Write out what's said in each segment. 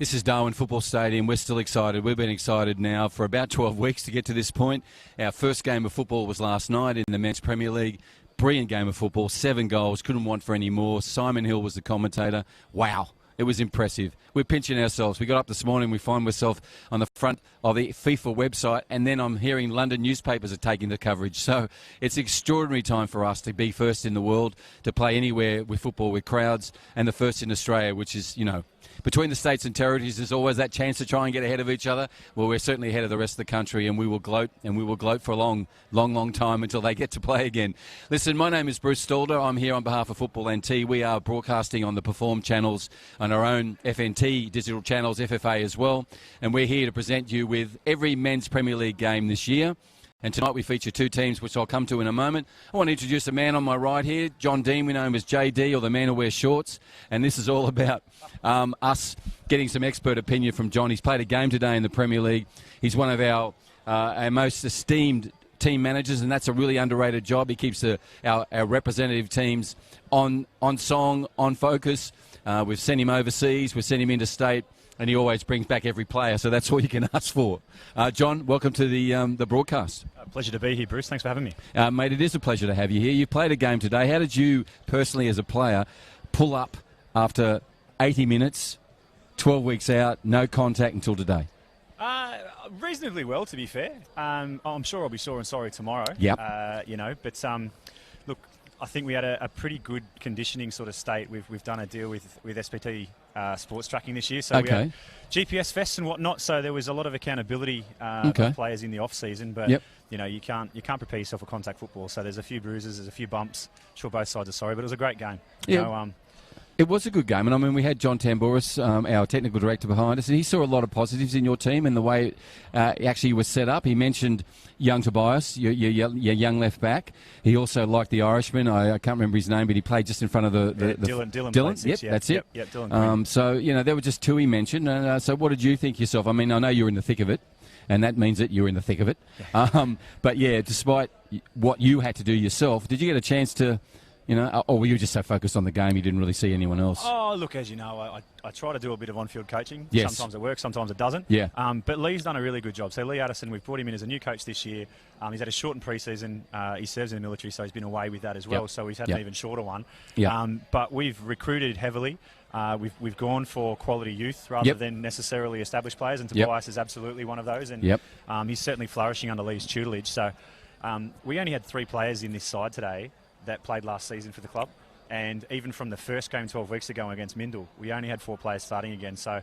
This is Darwin Football Stadium. We're still excited. We've been excited now for about 12 weeks to get to this point. Our first game of football was last night in the Men's Premier League. Brilliant game of football, 7 goals, couldn't want for any more. Simon Hill was the commentator. Wow. It was impressive. We're pinching ourselves. We got up this morning, we find ourselves on the front of the FIFA website, and then I'm hearing London newspapers are taking the coverage. So it's an extraordinary time for us to be first in the world, to play anywhere with football with crowds, and the first in Australia, which is, you know, between the states and territories, there's always that chance to try and get ahead of each other. Well, we're certainly ahead of the rest of the country, and we will gloat for a long, long time until they get to play again. Listen, my name is Bruce Stalder. I'm here on behalf of Football NT. We are broadcasting on the Perform channels, on our own FNT digital channels, FFA as well, and we're here to present you with every Men's Premier League game this year. And tonight we feature 2 teams, which I'll come to in a moment. I want to introduce a man on my right here, John Dean. We know him as JD, or the man who wears shorts. And this is all about us getting some expert opinion from John. He's played a game today in the Premier League. He's one of our most esteemed team managers, and that's a really underrated job. He keeps our representative teams on song, on focus. We've sent him overseas. We've sent him interstate. And he always brings back every player, so that's all you can ask for. John, welcome to the broadcast. Pleasure to be here, Bruce. Thanks for having me. Mate, it is a pleasure to have you here. You played a game today. How did you, personally as a player, pull up after 80 minutes, 12 weeks out, no contact until today? Reasonably well, to be fair. I'm sure I'll be sore and sorry tomorrow. Yep. But look, I think we had a pretty good conditioning sort of state. We've done a deal with SPT sports tracking this year, so we had GPS vests and whatnot. So there was a lot of accountability for players in the off season. But you know, you can't prepare yourself for contact football. So there's a few bruises, there's a few bumps. Sure, both sides are sorry, but it was a great game. It was a good game, and I mean, we had John Tambouris, our technical director, behind us, and he saw a lot of positives in your team and the way it actually was set up. He mentioned young Tobias, your young left back. He also liked the Irishman. I can't remember his name, but he played just in front of the Dylan. Yep, that's it. Yep, Dylan. So you know, there were just 2 he mentioned. So what did you think yourself? I mean, I know you're in the thick of it, and that means that you're in the thick of it. But yeah, despite what you had to do yourself, did you get a chance to? You know, or were you just so focused on the game you didn't really see anyone else? Oh, look, as you know, I try to do a bit of on-field coaching. Yes. Sometimes it works, sometimes it doesn't. Yeah. But Lee's done a really good job. So Lee Addison, we've brought him in as a new coach this year. He's had a shortened pre-season. He serves in the military, so he's been away with that as well. So he's had an even shorter one. But we've recruited heavily. We've gone for quality youth rather than necessarily established players, and Tobias is absolutely one of those. And he's certainly flourishing under Lee's tutelage. So we only had 3 players in this side today that played last season for the club. And even from the first game 12 weeks ago against Mindle, we only had 4 players starting again. So,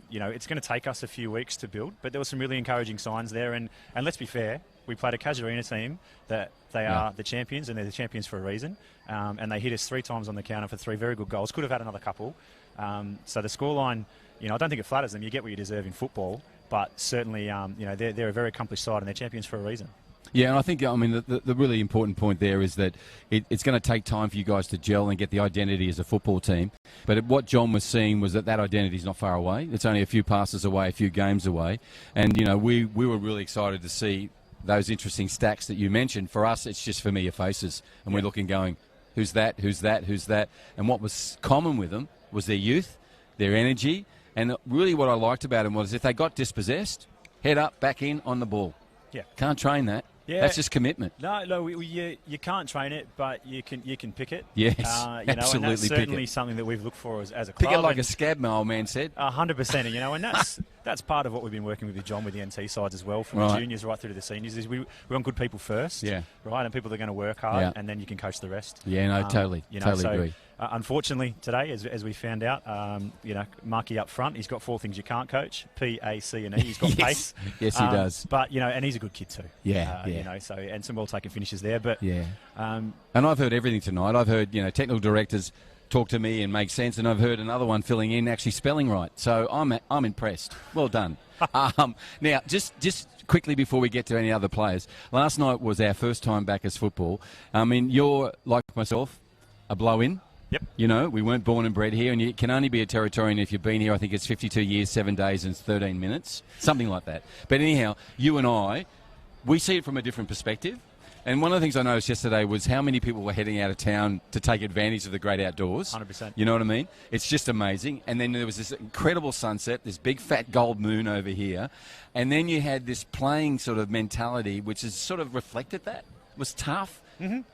you know, it's going to take us a few weeks to build. But there were some really encouraging signs there. And let's be fair, we played a Casuarina team that they are the champions, and they're the champions for a reason. And they hit us 3 times on the counter for 3 very good goals. Could have had another couple. So the scoreline, you know, I don't think it flatters them. You get what you deserve in football. But certainly, you know, they're a very accomplished side, and they're champions for a reason. Yeah, and I think, I mean, the really important point there is that it's going to take time for you guys to gel and get the identity as a football team. But what John was seeing was that identity is not far away. It's only a few passes away, a few games away. And, you know, we were really excited to see those interesting stacks that you mentioned. For us, it's just familiar faces. And we're looking going, who's that, who's that, who's that? And what was common with them was their youth, their energy. And really what I liked about them was if they got dispossessed, head up, back in, on the ball. Yeah. Can't train that. Yeah. That's just commitment. No, you can't train it, but you can pick it. Yes, you absolutely. Know, and that's certainly something that we've looked for as a club. Pick it like a scab, my old man said. 100%, and you know, and that's part of what we've been working with John with the NT sides as well, from the juniors right through to the seniors. Is we want good people first, right, and people that are going to work hard, and then you can coach the rest. Yeah, no, totally agree. Unfortunately, today, as we found out, you know, Marky up front, he's got 4 things you can't coach: P, A, C, and E. He's got pace. Yes, he does. But you know, and he's a good kid too. You know, so and some well-taken finishes there. But and I've heard everything tonight. I've heard, you know, technical directors talk to me and make sense, and I've heard another one filling in actually spelling right. So I'm impressed. Well done. Now, just quickly before we get to any other players, last night was our first time back as football. I mean, you're like myself, a blow-in. Yep. You know, we weren't born and bred here, and you can only be a Territorian if you've been here. I think it's 52 years, 7 days, and 13 minutes, something like that. But anyhow, you and I, we see it from a different perspective. And one of the things I noticed yesterday was how many people were heading out of town to take advantage of the great outdoors. 100%. You know what I mean? It's just amazing. And then there was this incredible sunset, this big fat gold moon over here. And then you had this playing sort of mentality, which has sort of reflected that. It was tough,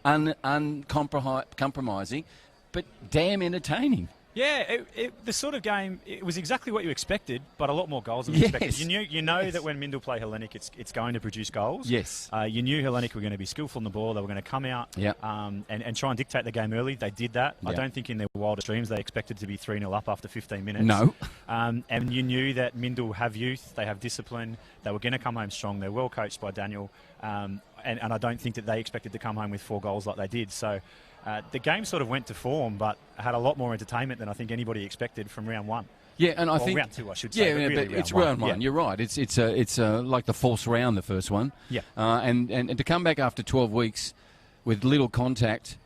uncompromising, but damn entertaining. Yeah, the sort of game, it was exactly what you expected, but a lot more goals than you expected. You know that when Mindil play Hellenic, it's going to produce goals. Yes. You knew Hellenic were going to be skillful in the ball. They were going to come out and try and dictate the game early. They did that. I don't think in their wildest dreams they expected to be 3-0 up after 15 minutes. No. And you knew that Mindil have youth, they have discipline, they were going to come home strong. They're well coached by Daniel. And I don't think that they expected to come home with 4 goals like they did. So the game sort of went to form, but had a lot more entertainment than I think anybody expected from round 1. Yeah, and I think round 2, I should say. Yeah, but it's round 1. Yeah. You're right. It's like the false round, the first one. Yeah. And to come back after 12 weeks with little contact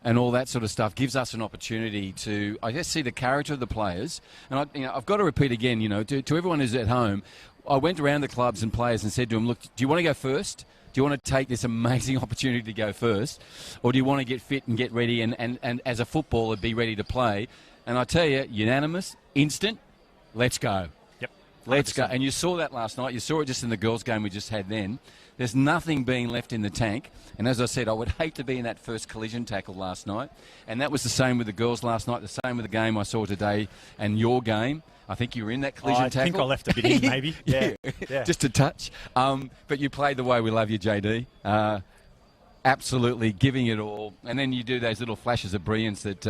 and all that sort of stuff gives us an opportunity to, I guess, see the character of the players. And I've got to repeat again, to everyone who's at home, I went around the clubs and players and said to them, look, do you want to go first? Do you want to take this amazing opportunity to go first? Or do you want to get fit and get ready and as a footballer be ready to play? And I tell you, unanimous, instant, let's go. Yep. 100%. Let's go. And you saw that last night. You saw it just in the girls' game we just had then. There's nothing being left in the tank. And as I said, I would hate to be in that first collision tackle last night. And that was the same with the girls last night, the same with the game I saw today and your game. I think you were in that collision tackle. I think I left a bit in, maybe. Yeah. Just a touch. But you played the way we love you, JD. Absolutely giving it all, and then you do those little flashes of brilliance that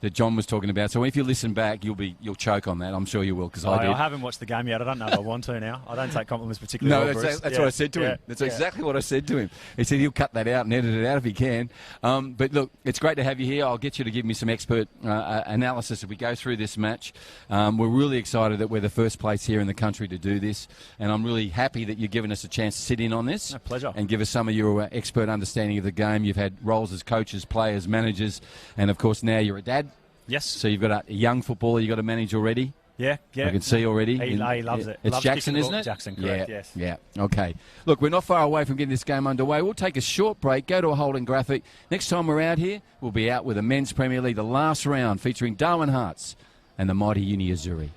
that John was talking about. So if you listen back, you'll choke on that. I'm sure you will, because I did. I haven't watched the game yet. I don't know if I want to now. I don't take compliments particularly well, Bruce. That's what I said to him. That's exactly what I said to him. He said he'll cut that out and edit it out if he can. But look, it's great to have you here. I'll get you to give me some expert analysis as we go through this match. We're really excited that we're the first place here in the country to do this, and I'm really happy that you've given us a chance to sit in on this. A pleasure. And give us some of your expert understanding of the game. You've had roles as coaches, players, managers, and of course now you're a dad. Yes. So you've got a young footballer you've got to manage already. Yeah. I can see already. He loves it. It's loves Jackson, isn't it? Jackson, correct, yes. Yeah, okay. Look, we're not far away from getting this game underway. We'll take a short break, go to a holding graphic. Next time we're out here, we'll be out with the Men's Premier League, the last round, featuring Darwin Hearts and the mighty Uni Azzurri.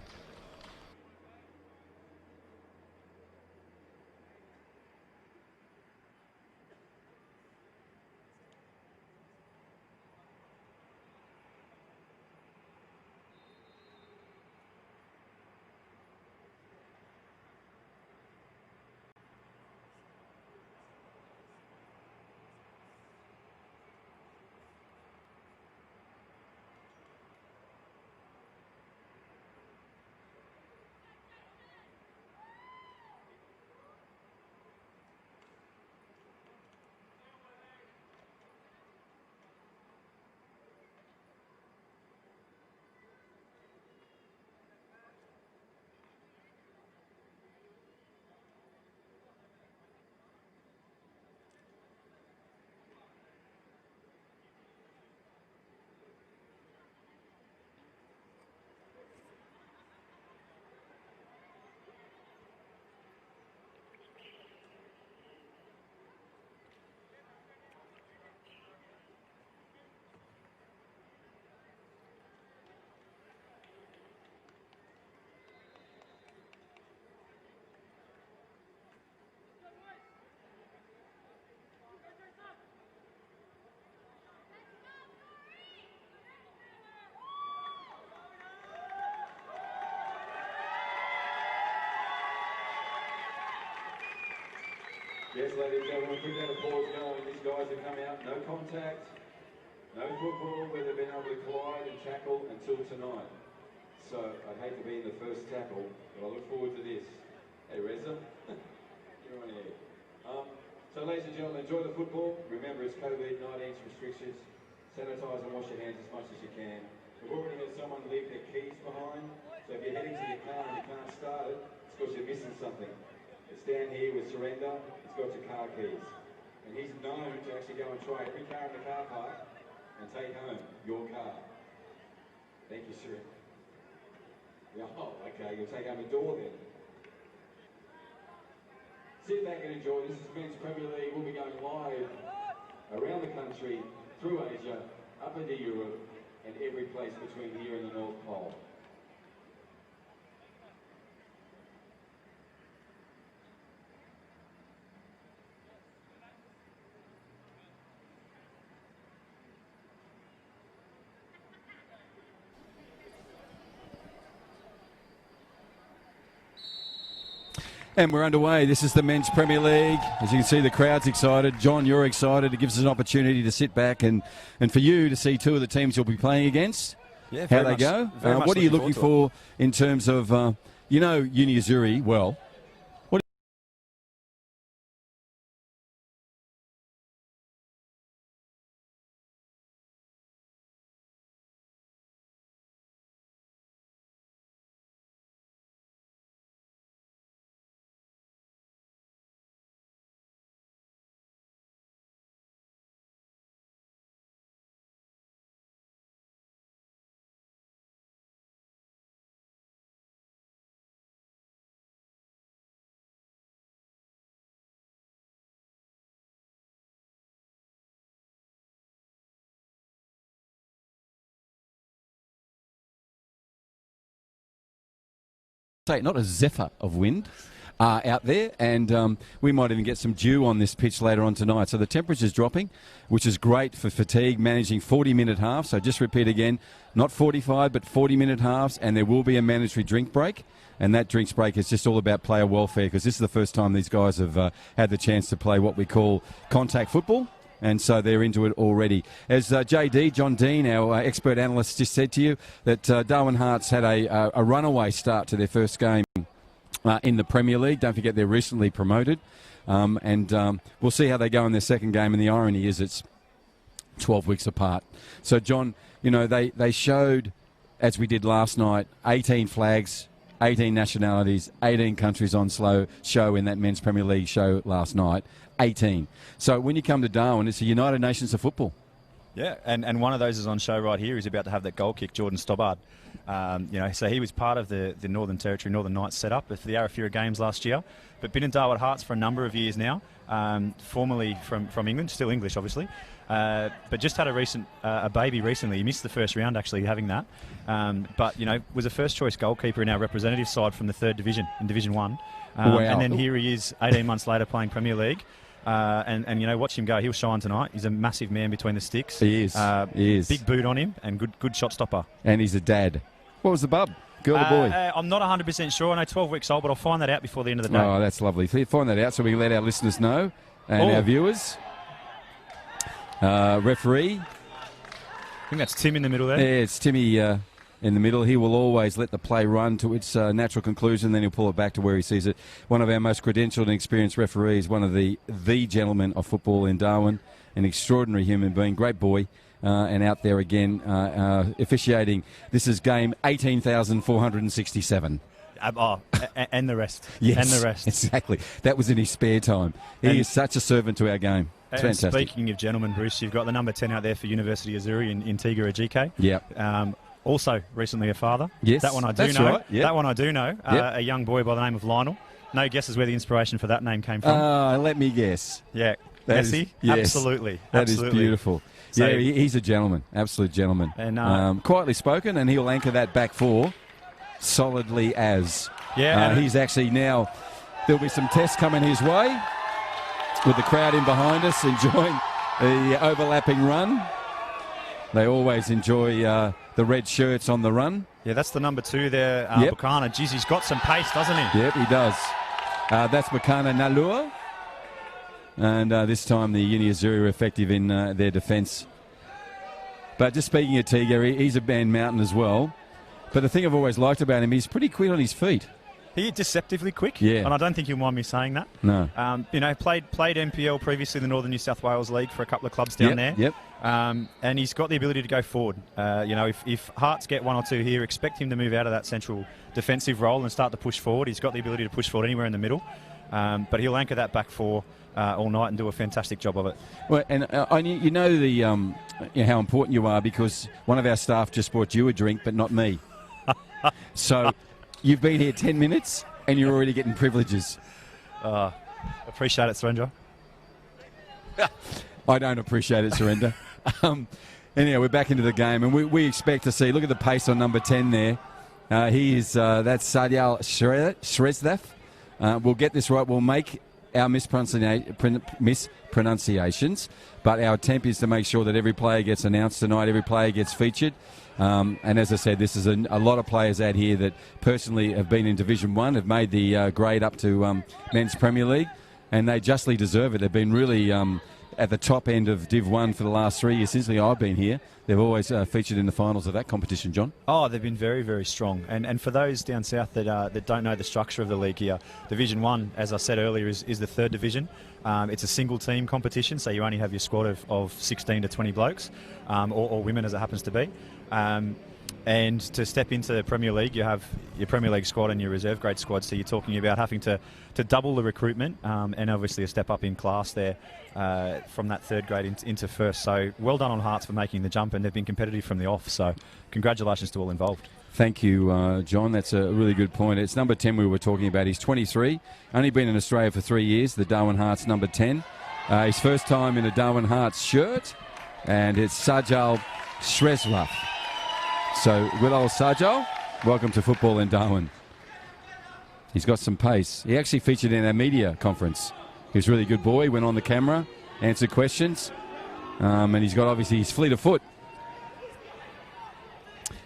Yes, ladies and gentlemen, quick round of applause going. These guys have come out, no contact, no football where they've been able to collide and tackle until tonight. So I'd hate to be in the first tackle, but I look forward to this. Hey, Reza, you're on here. So ladies and gentlemen, enjoy the football. Remember, it's COVID-19 restrictions. Sanitise and wash your hands as much as you can. We've already had someone leave their keys behind. So if you're heading to your car and you can't start it, it's because you're missing something. It's down here with Surrender. It's got your car keys. And he's known to actually go and try every car in the car park and take home your car. Thank you, sir. Oh, okay, you'll take home a door then. Sit back and enjoy. This is Men's Premier League. We'll be going live country, through Asia, up into Europe, and every place between here and the North Pole. And we're underway. This is the Men's Premier League. As you can see, the crowd's excited. John, you're excited. It gives us an opportunity to sit back and for you to see two of the teams you'll be playing against. Yeah, how they go. What are you looking for in terms of, you know, Uni Azzurri well? Not a zephyr of wind out there, and we might even get some dew on this pitch later on tonight. So the temperature's dropping, which is great for fatigue, managing 40-minute halves. So just repeat again, not 45 but 40-minute halves, and there will be a mandatory drink break. And that drinks break is just all about player welfare, because this is the first time these guys have had the chance to play what we call contact football. And so they're into it already. As JD, John Dean, our expert analyst, just said to you, that Darwin Hearts had a runaway start to their first game in the Premier League. Don't forget they're recently promoted. And we'll see how they go in their second game. And the irony is it's 12 weeks apart. So, John, you know, they showed, as we did last night, 18 flags, 18 nationalities, 18 countries on show in that Men's Premier League show last night. 18. So when you come to Darwin, it's the United Nations of football. Yeah, and one of those is on show right here. He's about to have that goal kick, Jordan Stobbart. You know, so he was part of the Northern Territory, Northern Knights setup for the Arafura Games last year, but been in Darwin Hearts for a number of years now, formerly from England, still English obviously, but just had a baby recently. He missed the first round actually having that, but you know, was a first choice goalkeeper in our representative side from the 3rd Division in Division 1. Wow. And then here he is 18 months later playing Premier League. And you know, watch him go. He'll shine tonight. He's a massive man between the sticks. He is. He is. Big boot on him and good shot stopper. And he's a dad. What was the bub? Girl or boy? I'm not 100% sure. I know 12 weeks old, but I'll find that out before the end of the day. Oh, that's lovely. Find that out so we can let our listeners know and our viewers. Referee. I think that's Tim in the middle there. Yeah, it's Timmy in the middle. He will always let the play run to its natural conclusion, then he'll pull it back to where he sees it. One of our most credentialed and experienced referees, one of the gentlemen of football in Darwin, an extraordinary human being, great boy, and out there again officiating. This is game 18,467. And the rest. Yes, and the rest. Exactly. That was in his spare time. He is such a servant to our game. It's fantastic. Speaking of gentlemen, Bruce, you've got the number 10 out there for University Azzurri in Tiga Ajike. Yeah. Also recently a father. Yes, that one I do that's know. Right. Yep. That one I do know. Yep. A young boy by the name of Lionel. No guesses where the inspiration for that name came from? Let me guess. Yeah. Messi? Yes. Absolutely. That is beautiful. So, yeah, he's a gentleman. Absolute gentleman. And quietly spoken, and he'll anchor that back four solidly as. Yeah. He's actually now, there'll be some tests coming his way with the crowd in behind us enjoying the overlapping run. They always enjoy the red shirts on the run. Yeah, that's the number 2 there, Yep. Bukana. Geez, he's got some pace, doesn't he? Yep, he does. That's Bukana Nalua. And this time the Uni Azzurri are effective in their defence. But just speaking of Tiga, he's a man mountain as well. But the thing I've always liked about him, he's pretty quick on his feet. He's deceptively quick. Yeah. And I don't think you'll mind me saying that. No. You know, played NPL previously in the Northern New South Wales League for a couple of clubs down there. Yep. And he's got the ability to go forward. You know, if Hearts get 1 or 2 here, expect him to move out of that central defensive role and start to push forward. He's got the ability to push forward anywhere in the middle. But he'll anchor that back four all night and do a fantastic job of it. Well, and you know how important you are, because one of our staff just brought you a drink, but not me. So you've been here 10 minutes and you're already getting privileges. Appreciate it, Surendra. I don't appreciate it, Surrender. Anyhow, we're back into the game, and we expect to see, look at the pace on number 10 there. That's Sadyal Shrezdev. We'll get this right. We'll make our mispronunciations, but our attempt is to make sure that every player gets announced tonight, every player gets featured. And as I said, this is a lot of players out here that personally have been in Division 1, have made the grade up to Men's Premier League, and they justly deserve it. They've been really at the top end of Div 1 for the last 3 years since I've been here. They've always featured in the finals of that competition, John. Oh, they've been very, very strong. And for those down south that don't know the structure of the league here, Division 1, as I said earlier, is the third division. It's a single team competition, so you only have your squad of 16 to 20 blokes, or women as it happens to be. And to step into the Premier League, you have your Premier League squad and your reserve grade squad, so you're talking about having to double the recruitment, and obviously a step up in class there from that third grade into first. So well done on Hearts for making the jump, and they've been competitive from the off, so congratulations to all involved. Thank you, John. That's a really good point. It's number 10 we were talking about. He's 23, only been in Australia for 3 years, the Darwin Hearts number 10. His first time in a Darwin Hearts shirt, and it's Sajal Shrezdev. So, good old Sajal, welcome to football in Darwin. He's got some pace. He actually featured in our media conference. He was a really good boy, went on the camera, answered questions, and he's got obviously his fleet of foot.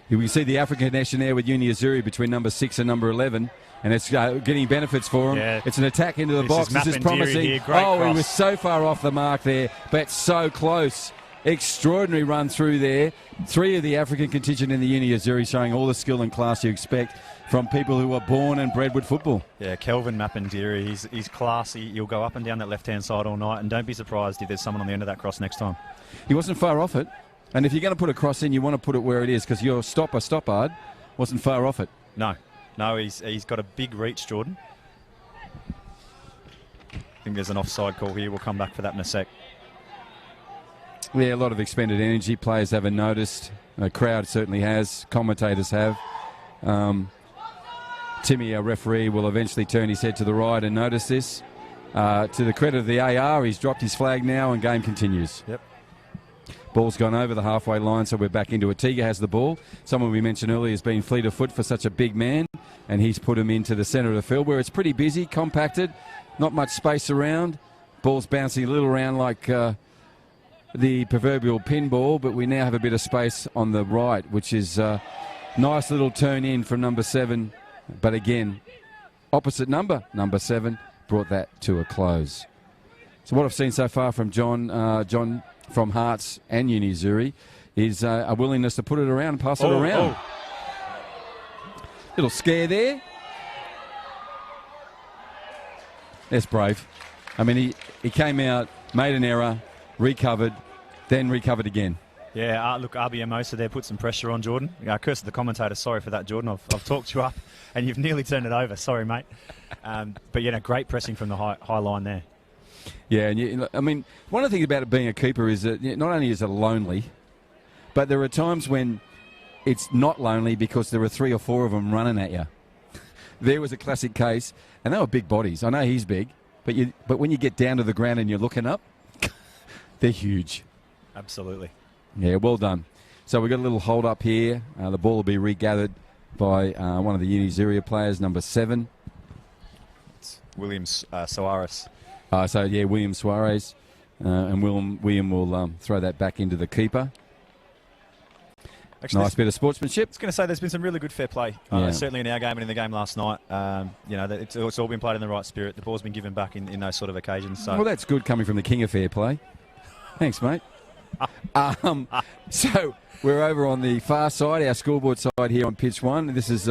You can see the African connection there with Azzurri between number 6 and number 11, and it's getting benefits for him. Yeah. It's an attack into the box. This is promising. He was so far off the mark there, but so close. Extraordinary run through there. 3 of the African contingent in the Azzurri showing all the skill and class you expect from people who are born and bred with football. Yeah, Kelvin Mapindiri, he's classy. He'll go up and down that left-hand side all night, and don't be surprised if there's someone on the end of that cross next time. He wasn't far off it, and if you're going to put a cross in, you want to put it where it is, because your stoppard wasn't far off it. No, he's got a big reach, Jordan. I think there's an offside call here. We'll come back for that in a sec. Yeah, a lot of expended energy. Players haven't noticed. The crowd certainly has. Commentators have. Timmy, our referee, will eventually turn his head to the right and notice this. To the credit of the AR, he's dropped his flag now and game continues. Yep. Ball's gone over the halfway line, so we're back into it. Tiga has the ball. Someone we mentioned earlier has been fleet of foot for such a big man, and he's put him into the centre of the field where it's pretty busy, compacted, not much space around. Ball's bouncing a little around like the proverbial pinball, but we now have a bit of space on the right, which is a nice little turn in from number 7. But again, opposite number 7, brought that to a close. So what I've seen so far from John from Hearts and Azzurri is a willingness to put it around and pass it around. Little scare there. That's brave. I mean, he came out, made an error, recovered, then recovered again. Yeah, look, RB Amosa there put some pressure on Jordan. Curse the commentator, sorry for that, Jordan. I've talked you up, and you've nearly turned it over. Sorry, mate. But, great pressing from the high line there. Yeah, and I mean, one of the things about it being a keeper is that not only is it lonely, but there are times when it's not lonely because there are 3 or 4 of them running at you. There was a classic case, and they were big bodies. I know he's big, but when you get down to the ground and you're looking up, they're huge. Absolutely. Yeah, well done. So we've got a little hold up here. The ball will be regathered by one of the Azzurri players, number 7. It's William Suarez. William Suarez. And William will throw that back into the keeper. Actually, nice bit of sportsmanship. I was going to say there's been some really good fair play, certainly in our game and in the game last night. It's all been played in the right spirit. The ball's been given back in those sort of occasions. So. Well, that's good coming from the king of fair play. Thanks, mate. So we're over on the far side, our scoreboard side here on pitch 1. This is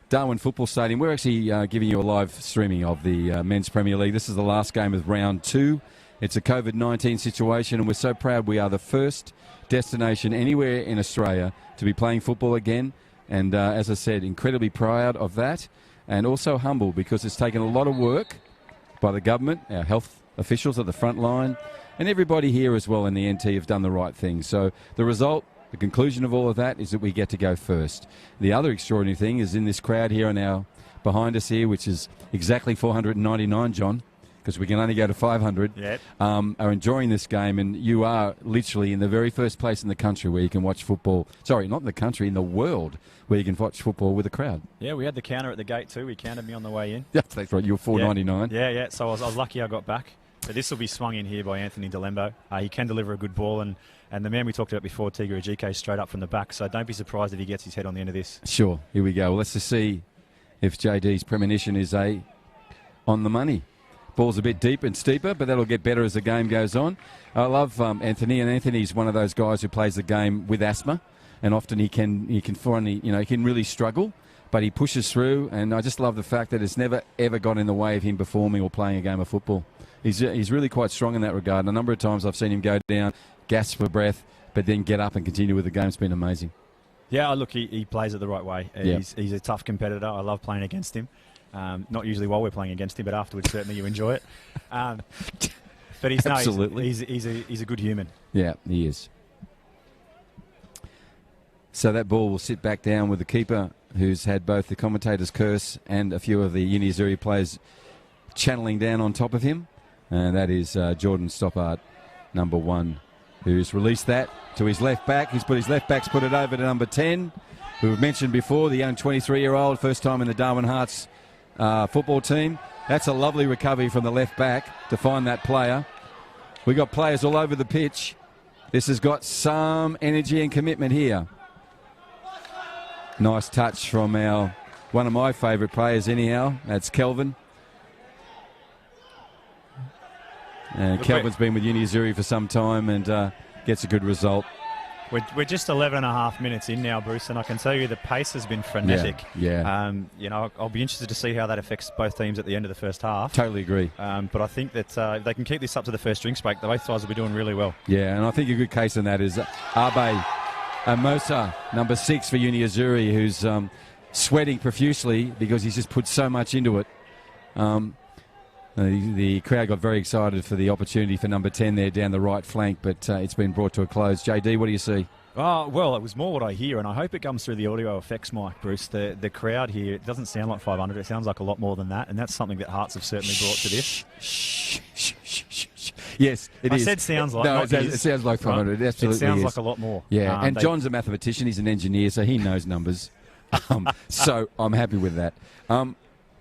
Darwin Football Stadium. We're actually giving you a live streaming of the Men's Premier League. This is the last game of round 2. It's a COVID-19 situation, and we're so proud we are the first destination anywhere in Australia to be playing football again. And as I said, incredibly proud of that, and also humble because it's taken a lot of work by the government, our health officials at the front line, and everybody here as well in the NT have done the right thing. So the result, the conclusion of all of that is that we get to go first. The other extraordinary thing is in this crowd here behind us here, which is exactly 499, John, because we can only go to 500, Yep. are enjoying this game, and you are literally in the very first place in the country where you can watch football. Sorry, not in the country, in the world where you can watch football with a crowd. Yeah, we had the counter at the gate too. He counted me on the way in. That's right. You were $4.99. Yeah. So I was lucky I got back. But this will be swung in here by Anthony Delembo. He can deliver a good ball, and the man we talked about before, Tiga Ajike, straight up from the back. So don't be surprised if he gets his head on the end of this. Sure. Here we go. Well, let's just see if JD's premonition is on the money. Ball's a bit deep and steeper, but that'll get better as the game goes on. I love Anthony, and Anthony's one of those guys who plays the game with asthma, and often he can finally, he can really struggle, but he pushes through, and I just love the fact that it's never ever got in the way of him performing or playing a game of football. He's really quite strong in that regard. And a number of times I've seen him go down, gasp for breath, but then get up and continue with the game. It's been amazing. Yeah, look, he plays it the right way. Yeah. He's a tough competitor. I love playing against him. Not usually while we're playing against him, but afterwards certainly you enjoy it. But he's absolutely. He's a good human. Yeah, he is. So that ball will sit back down with the keeper, who's had both the commentator's curse and a few of the Uni Azzurri players channeling down on top of him. And that is Jordan Stoppard, number 1, who's released that to his left back. He's put it over to number 10, who we've mentioned before, the young 23-year-old, first time in the Darwin Hearts football team. That's a lovely recovery from the left back to find that player. We've got players all over the pitch. This has got some energy and commitment here. Nice touch from one of my favourite players anyhow. That's Kelvin. And Kelvin's been with Uni Azzurri for some time and gets a good result. We're just 11.5 minutes in now, Bruce, and I can tell you the pace has been frenetic. Yeah. I'll be interested to see how that affects both teams at the end of the first half. Totally agree. But I think that if they can keep this up to the first drinks break, the both sides will be doing really well. Yeah, and I think a good case in that is Abe Amosa, number 6 for Uni Azzurri, who's sweating profusely because he's just put so much into it. The crowd got very excited for the opportunity for number 10 there down the right flank, but it's been brought to a close. JD, what do you see? Well, it was more what I hear, and I hope it comes through the audio effects mic, Bruce. The crowd here, it doesn't sound like 500. It sounds like a lot more than that, and that's something that Hearts have certainly brought to this. Yes, it is. I said sounds like. No, it sounds like 500. Right? It absolutely It sounds is. like a lot more. Yeah, and John's a mathematician. He's an engineer, so he knows numbers. So I'm happy with that.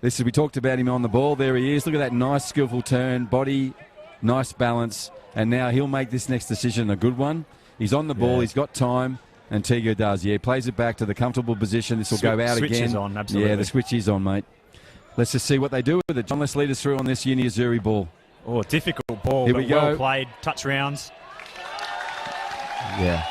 We talked about him on the ball. There he is. Look at that nice, skillful turn, body, nice balance. And now he'll make this next decision a good one. He's on the ball. Yeah. He's got time. And Tiga does. Yeah, plays it back to the comfortable position. This will go out switch again. Switch is on, absolutely. Yeah, the switch is on, mate. Let's just see what they do with it. John, let's lead us through on this Uni Azzurri ball. Oh, difficult ball, Here but we go. Well played. Touch rounds. Yeah.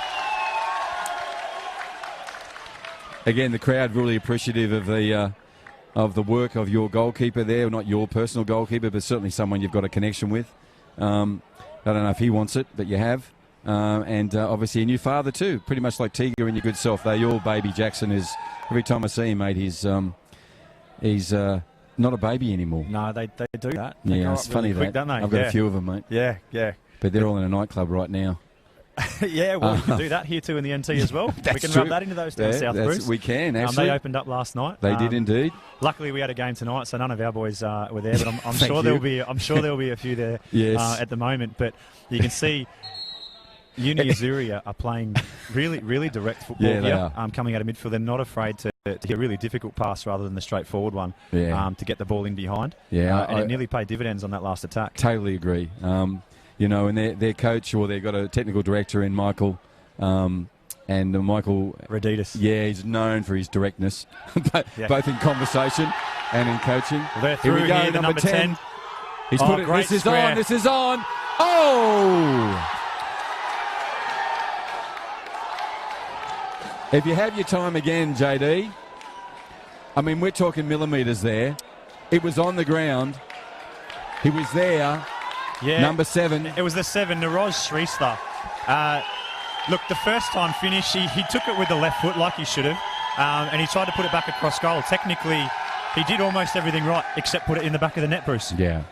Again, the crowd really appreciative of the work of your goalkeeper there. Not your personal goalkeeper, but certainly someone you've got a connection with. I don't know if he wants it, but you have. And obviously a new father too, pretty much like Tiga and your good self. They all baby Jackson is. Every time I see him, mate, he's not a baby anymore. No, they do that. They yeah, it's funny quick, that. Don't they? I've got a few of them, mate. Yeah. But they're all in a nightclub right now. Yeah, well, we can do that here too in the NT as well. We can rub that into those down south, Bruce. We can, actually. They opened up last night. They did indeed. Luckily, we had a game tonight, so none of our boys were there. But I'm sure there'll be a few there at the moment. But you can see Uni Azzurri are playing really direct football here. Coming out of midfield, they're not afraid to get a really difficult pass rather than the straightforward one to get the ball in behind. Yeah, and it nearly paid dividends on that last attack. Totally agree. And their coach, or they've got a technical director in Michael, and Michael Rd2. Yeah, he's known for his directness, both in conversation and in coaching. Well, they're through. Here we go, here, number 10. He's put it. This is on. This is on. Oh! If you have your time again, JD, I mean, we're talking millimetres there. It was on the ground. He was there. Yeah. Number 7. It was the 7, Niroj Shrestha. Look, the first time finish, he took it with the left foot like he should have, and he tried to put it back across goal. Technically, he did almost everything right except put it in the back of the net, Bruce. Yeah.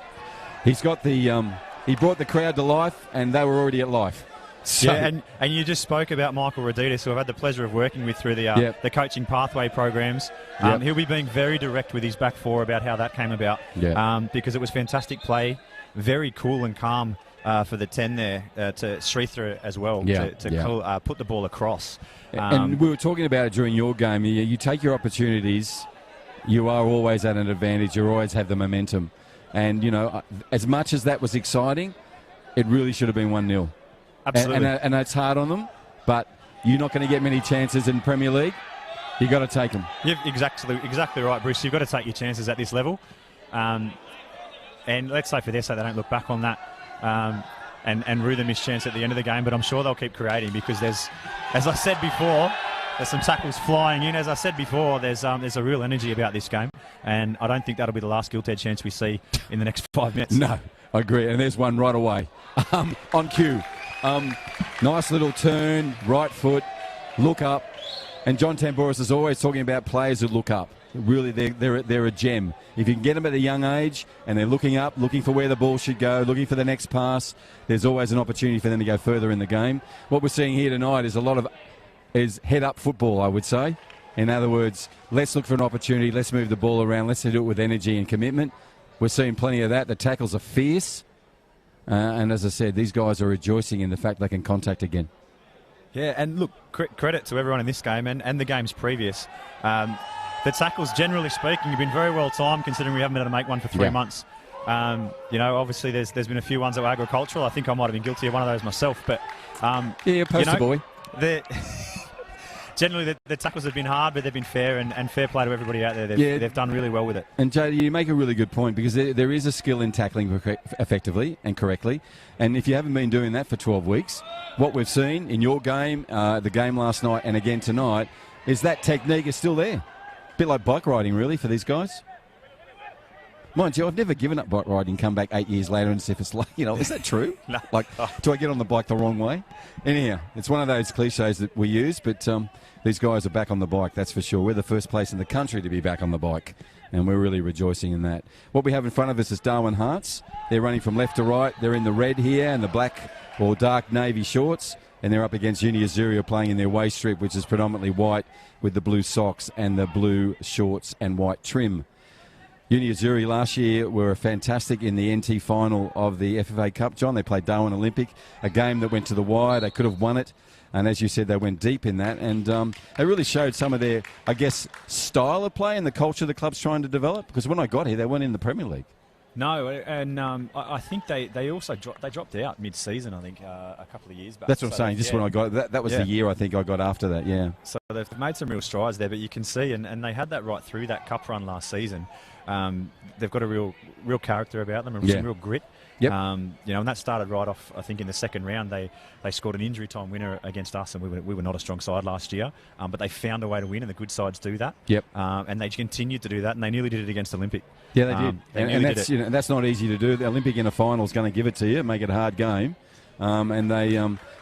He's got the... he brought the crowd to life, and they were already at life. So. Yeah, and you just spoke about Michael Rd2, who I've had the pleasure of working with through the coaching pathway programs. He'll be being very direct with his back four about how that came about, because it was fantastic play. very cool and calm for the 10 there to Shrestha as well, to put the ball across. And we were talking about it during your game. You take your opportunities, you are always at an advantage, you always have the momentum. And, you know, as much as that was exciting, it really should have been 1-0. Absolutely. And it's hard on them, but you're not going to get many chances in Premier League. You've got to take them. Yeah, exactly right, Bruce. You've got to take your chances at this level. And let's say for their sake they don't look back on that and rue the missed chance at the end of the game, but I'm sure they'll keep creating because there's, as I said before, there's some tackles flying in. As I said before, there's a real energy about this game, and I don't think that'll be the last gilt-edged chance we see in the next 5 minutes. No, I agree, and there's one right away. On cue. Nice little turn, right foot, look up. And John Tambouris is always talking about players who look up. Really, they're a gem. If you can get them at a young age and they're looking up, looking for where the ball should go, looking for the next pass, there's always an opportunity for them to go further in the game. What we're seeing here tonight is a lot of head-up football, I would say. In other words, let's look for an opportunity, let's move the ball around, let's do it with energy and commitment. We're seeing plenty of that. The tackles are fierce. And as I said, these guys are rejoicing in the fact they can contact again. Yeah, and look, credit to everyone in this game and the games previous. The tackles, generally speaking, have been very well timed, considering we haven't been able to make one for 3 months. You know, obviously there's been a few ones that were agricultural. I think I might have been guilty of one of those myself. But poster boy. Generally, the tackles have been hard, but they've been fair and fair play to everybody out there. They've done really well with it. And Jody, you make a really good point because there is a skill in tackling effectively and correctly. And if you haven't been doing that for 12 weeks, what we've seen in your game, the game last night and again tonight, is that technique is still there. A bit like bike riding, really, for these guys. Mind you, I've never given up bike riding, come back 8 years later and see if it's like, you know, is that true? No. Like, do I get on the bike the wrong way? Anyhow, it's one of those cliches that we use, but these guys are back on the bike, that's for sure. We're the first place in the country to be back on the bike, and we're really rejoicing in that. What we have in front of us is Darwin Hearts. They're running from left to right. They're in the red here and the black or dark navy shorts, and they're up against Azzurri, who are playing in their waist strip, which is predominantly white with the blue socks and the blue shorts and white trim. Azzurri last year were fantastic in the NT final of the FFA Cup, John. They played Darwin Olympic, a game that went to the wire. They could have won it. And as you said, they went deep in that. And they really showed some of their, I guess, style of play and the culture the club's trying to develop. Because when I got here, they weren't in the Premier League. No, and I think they also dropped out mid-season, I think, a couple of years back. That's what I'm saying, just when I got it. That was the year I think I got after that, yeah. So they've made some real strides there, but you can see, and they had that right through that cup run last season. They've got a real character about them and some real grit. Yep. You know, and that started right off, I think, in the second round. They scored an injury time winner against us, and we were not a strong side last year. But they found a way to win, and the good sides do that. Yep. And they continued to do that, and they nearly did it against Olympic. Yeah, they did. And that's, you know, that's not easy to do. The Olympic in a final is going to give it to you, make it a hard game. And they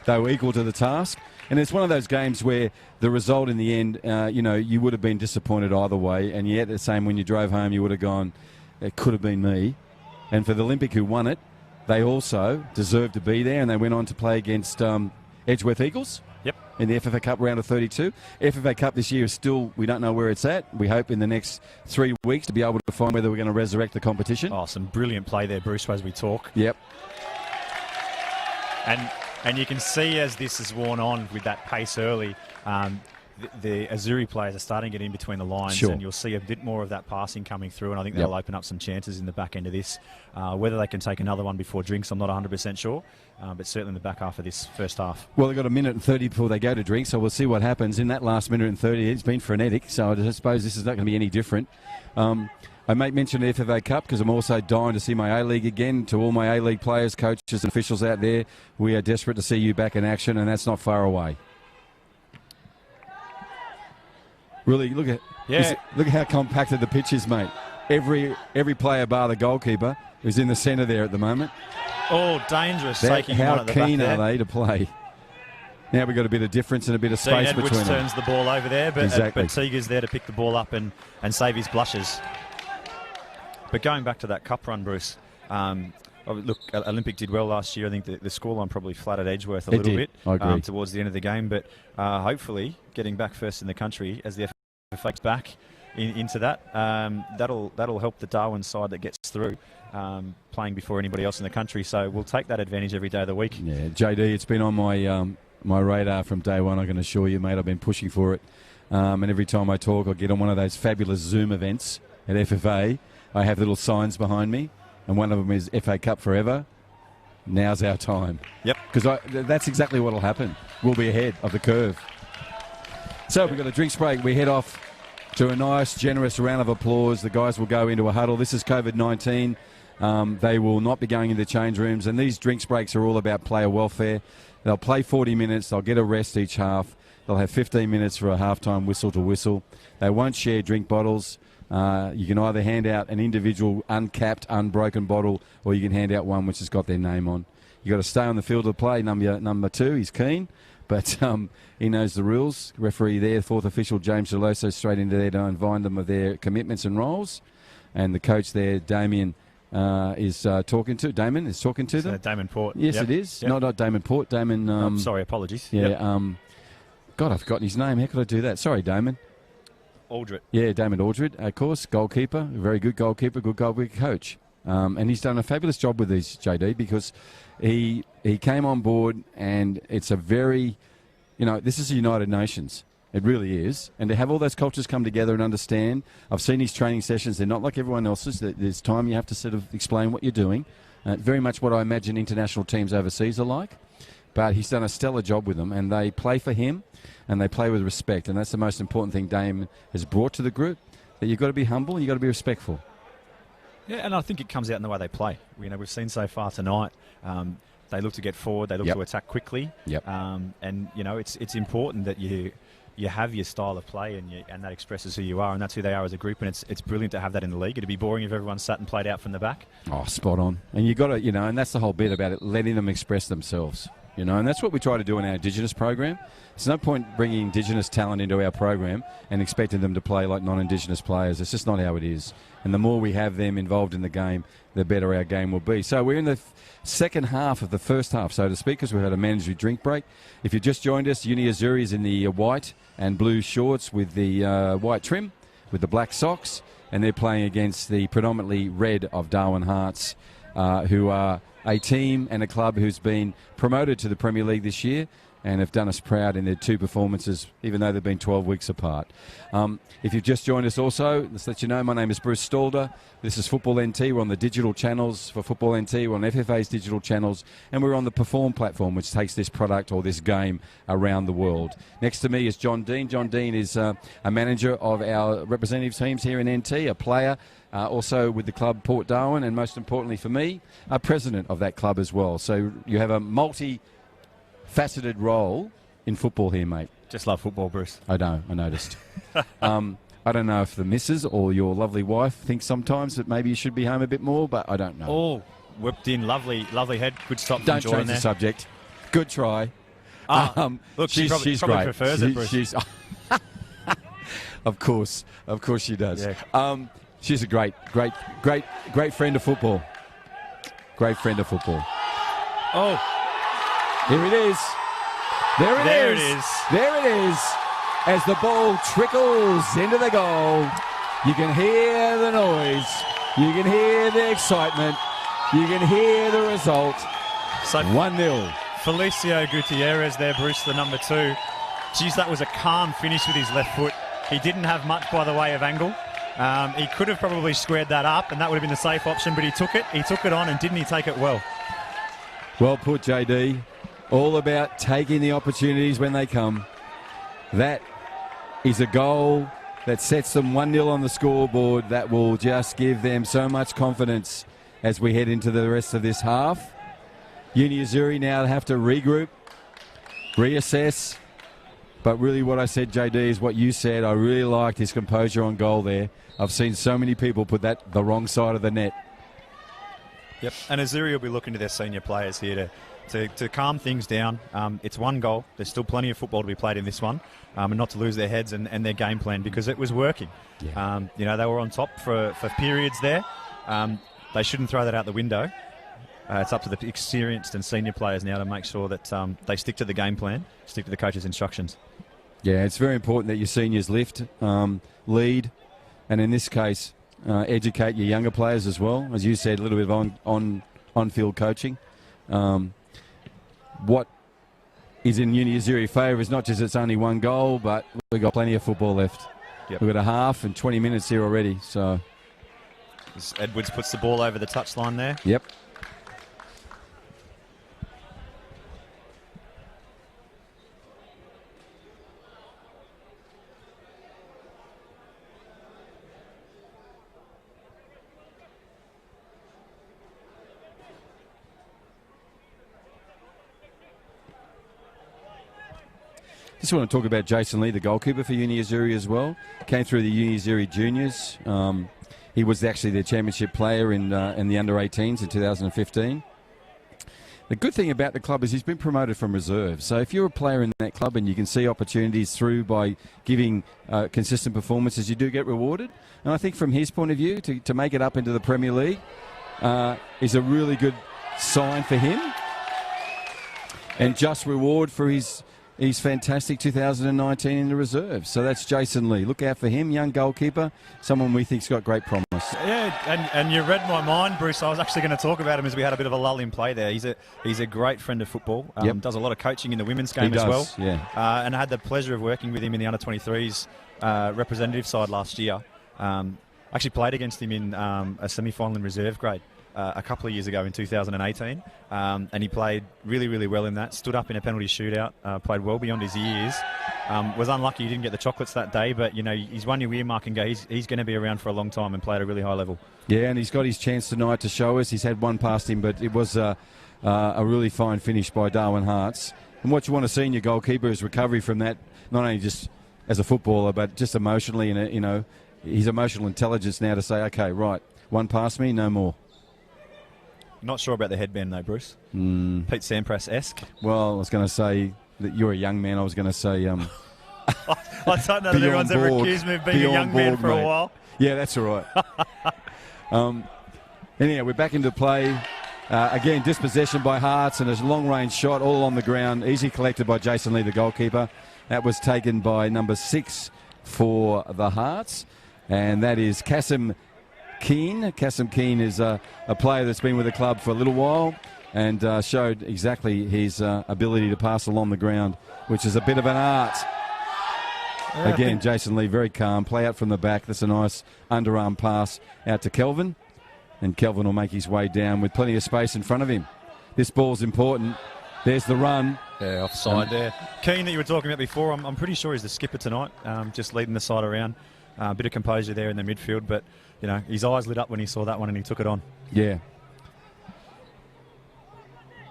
were equal to the task. And it's one of those games where the result in the end, you know, you would have been disappointed either way. And yet the same when you drove home, you would have gone, it could have been me. And for the Olympic who won it, they also deserved to be there, and they went on to play against Edgeworth Eagles. Yep. In the FFA Cup round of 32. FFA Cup this year is still, we don't know where it's at. We hope in the next 3 weeks to be able to find whether we're going to resurrect the competition. Oh, some brilliant play there, Bruce, as we talk. Yep. And you can see as this has worn on with that pace early, the Azzurri players are starting to get in between the lines, and you'll see a bit more of that passing coming through, and I think that'll open up some chances in the back end of this. Whether they can take another one before drinks, I'm not 100% sure, but certainly in the back half of this first half. Well, they've got a minute and 30 before they go to drink, so we'll see what happens. In that last minute and 30, it's been frenetic, so I suppose this is not going to be any different. I may mention the FFA Cup because I'm also dying to see my A-League again. To all my A-League players, coaches and officials out there, we are desperate to see you back in action, and that's not far away. Really, look at how compacted the pitch is, mate. Every player bar the goalkeeper is in the centre there at the moment. Oh, dangerous. Taking one at the back there. How keen are they to play? Now we've got a bit of difference and a bit of space between them. Edwards turns the ball over there, but Teager's there to pick the ball up and save his blushes. But going back to that cup run, Bruce, look, Olympic did well last year. I think the scoreline probably flattered Edgeworth a little bit towards the end of the game. But hopefully getting back first in the country as the FFA's back, into that. That'll help the Darwin side that gets through, playing before anybody else in the country. So we'll take that advantage every day of the week. Yeah, JD, it's been on my my radar from day one, I can assure you, mate. I've been pushing for it. And every time I talk, I get on one of those fabulous Zoom events at FFA. I have little signs behind me, and one of them is FA Cup Forever. Now's our time. Yep. Because that's exactly what will happen. We'll be ahead of the curve. So we've got a drinks break. We head off to a nice, generous round of applause. The guys will go into a huddle. This is COVID-19. They will not be going into change rooms, and these drinks breaks are all about player welfare. They'll play 40 minutes. They'll get a rest each half. They'll have 15 minutes for a halftime whistle to whistle. They won't share drink bottles. You can either hand out an individual uncapped, unbroken bottle, or you can hand out one which has got their name on. You've got to stay on the field of play. Number 2, he's keen, but he knows the rules. Referee there, fourth official, James Deloso, straight into there to remind them of their commitments and roles. And the coach there, Damien, is talking to them. Damon Port. Yes, it is. Yep. Not Damon Port. Damon. Sorry, apologies. Yeah. Yep. God, I've forgotten his name. How could I do that? Sorry, Damon. Aldred. Yeah, Damon Aldred, of course, goalkeeper, very good goalkeeper, good goalkeeper coach. And he's done a fabulous job with these, JD, because he came on board, and it's a very, this is the United Nations. It really is. And to have all those cultures come together and understand, I've seen his training sessions, they're not like everyone else's. There's time you have to sort of explain what you're doing. Very much what I imagine international teams overseas are like. But he's done a stellar job with them, and they play for him, and they play with respect. And that's the most important thing Dame has brought to the group, that you've got to be humble and you've got to be respectful. Yeah, and I think it comes out in the way they play. We've seen so far tonight, they look to get forward, they look to attack quickly. Yep. And, it's important that you have your style of play, and that expresses who you are, and that's who they are as a group, and it's brilliant to have that in the league. It'd be boring if everyone sat and played out from the back. Oh, spot on. And you've got to, and that's the whole bit about it, letting them express themselves. And that's what we try to do in our Indigenous program. There's no point bringing Indigenous talent into our program and expecting them to play like non-Indigenous players. It's just not how it is. And the more we have them involved in the game, the better our game will be. So we're in the second half of the first half, so to speak, because we've had a mandatory drink break. If you've just joined us, Azzurri is in the white and blue shorts with the white trim, with the black socks, and they're playing against the predominantly red of Darwin Hearts, who are a team and a club who's been promoted to the Premier League this year and have done us proud in their 2 performances, even though they've been 12 weeks apart. If you've just joined us also, let's let you know, my name is Bruce Stalder. This is Football NT. We're on the digital channels for Football NT. We're on FFA's digital channels, and we're on the Perform platform, which takes this product or this game around the world. Next to me is John Dean. John Dean is a manager of our representative teams here in NT, a player, also with the club Port Darwin, and most importantly for me, a president of that club as well. So you have a multi-faceted role in football here, mate. Just love football, Bruce. I know, I noticed. I don't know if the missus or your lovely wife thinks sometimes that maybe you should be home a bit more, but I don't know. Oh, whipped in, lovely head. Good stop from Don't Jordan change there. the subject. Good try. Look, she's probably great. Prefers it, Bruce. She's of course she does. Yeah. She's a great friend of football. Great friend of football. Oh, here it is. There it is. There it is. As the ball trickles into the goal, you can hear the noise. You can hear the excitement. You can hear the result. So 1-0. Felicio Gutierrez there, Bruce, the number 2. Geez, that was a calm finish with his left foot. He didn't have much by the way of angle. He could have probably squared that up, and that would have been the safe option, but he took it. He took it on, and didn't he take it well? Well put, JD. All about taking the opportunities when they come. That is a goal that sets them 1-0 on the scoreboard. That will just give them so much confidence as we head into the rest of this half. Azzurri now have to regroup, reassess. But really what I said, JD, is what you said. I really liked his composure on goal there. I've seen so many people put that the wrong side of the net. Yep, and Azzurri will be looking to their senior players here to calm things down. It's 1 goal. There's still plenty of football to be played in this one, and not to lose their heads and their game plan, because it was working. Yeah. They were on top for periods there. They shouldn't throw that out the window. It's up to the experienced and senior players now to make sure that they stick to the game plan, stick to the coach's instructions. Yeah, it's very important that your seniors lift, lead, and in this case, educate your younger players as well. As you said, a little bit of on-field coaching. What is in Uni Azzurri favour is not just it's only one goal, but we've got plenty of football left. Yep. We've got a half and 20 minutes here already. So, as Edwards puts the ball over the touchline there. Yep. Just want to talk about Jason Lee, the goalkeeper for Uni Azzurri as well. Came through the Uni Azzurri juniors. He was actually their championship player in the under-18s in 2015. The good thing about the club is he's been promoted from reserve. So if you're a player in that club and you can see opportunities through by giving consistent performances, you do get rewarded. And I think from his point of view, to make it up into the Premier League is a really good sign for him. And just reward for his fantastic 2019 in the reserves. So that's Jason Lee. Look out for him, young goalkeeper, someone we think's got great promise. Yeah, and you read my mind, Bruce. I was actually going to talk about him as we had a bit of a lull in play there. He's a great friend of football. Does a lot of coaching in the women's game as well. Yeah. And I had the pleasure of working with him in the under-23s representative side last year. Actually played against him in a semi-final in reserve grade a couple of years ago in 2018, and he played really, really well in that. Stood up in a penalty shootout, played well beyond his years. Was unlucky he didn't get the chocolates that day, but you know he's won your earmark and go. He's going to be around for a long time and play at a really high level. Yeah, and he's got his chance tonight to show us. He's had one past him, but it was a really fine finish by Darwin Hartz. And what you want to see in your goalkeeper is recovery from that, not only just as a footballer, but just emotionally. And his emotional intelligence now to say, okay, right, one past me, no more. Not sure about the headband though, Bruce. Pete Sampras-esque. Well, I was going to say that you're a young man. I was going to say... I don't know if anyone's ever accused me of being a young man for a while. Yeah, that's all right. Anyhow, we're back into play. Again, dispossession by Hartz and a long-range shot all on the ground. Easy collected by Jason Lee, the goalkeeper. That was taken by number 6 for the Hearts. And that is Kasim Keane. Kasim Keane is a player that's been with the club for a little while and showed exactly his ability to pass along the ground, which is a bit of an art. Again, Jason Lee very calm. Play out from the back. That's a nice underarm pass out to Kelvin. And Kelvin will make his way down with plenty of space in front of him. This ball's important. There's the run. Yeah, offside there. Keane that you were talking about before, I'm pretty sure he's the skipper tonight, just leading the side around. A bit of composure there in the midfield, but you know his eyes lit up when he saw that one and he took it on. Yeah.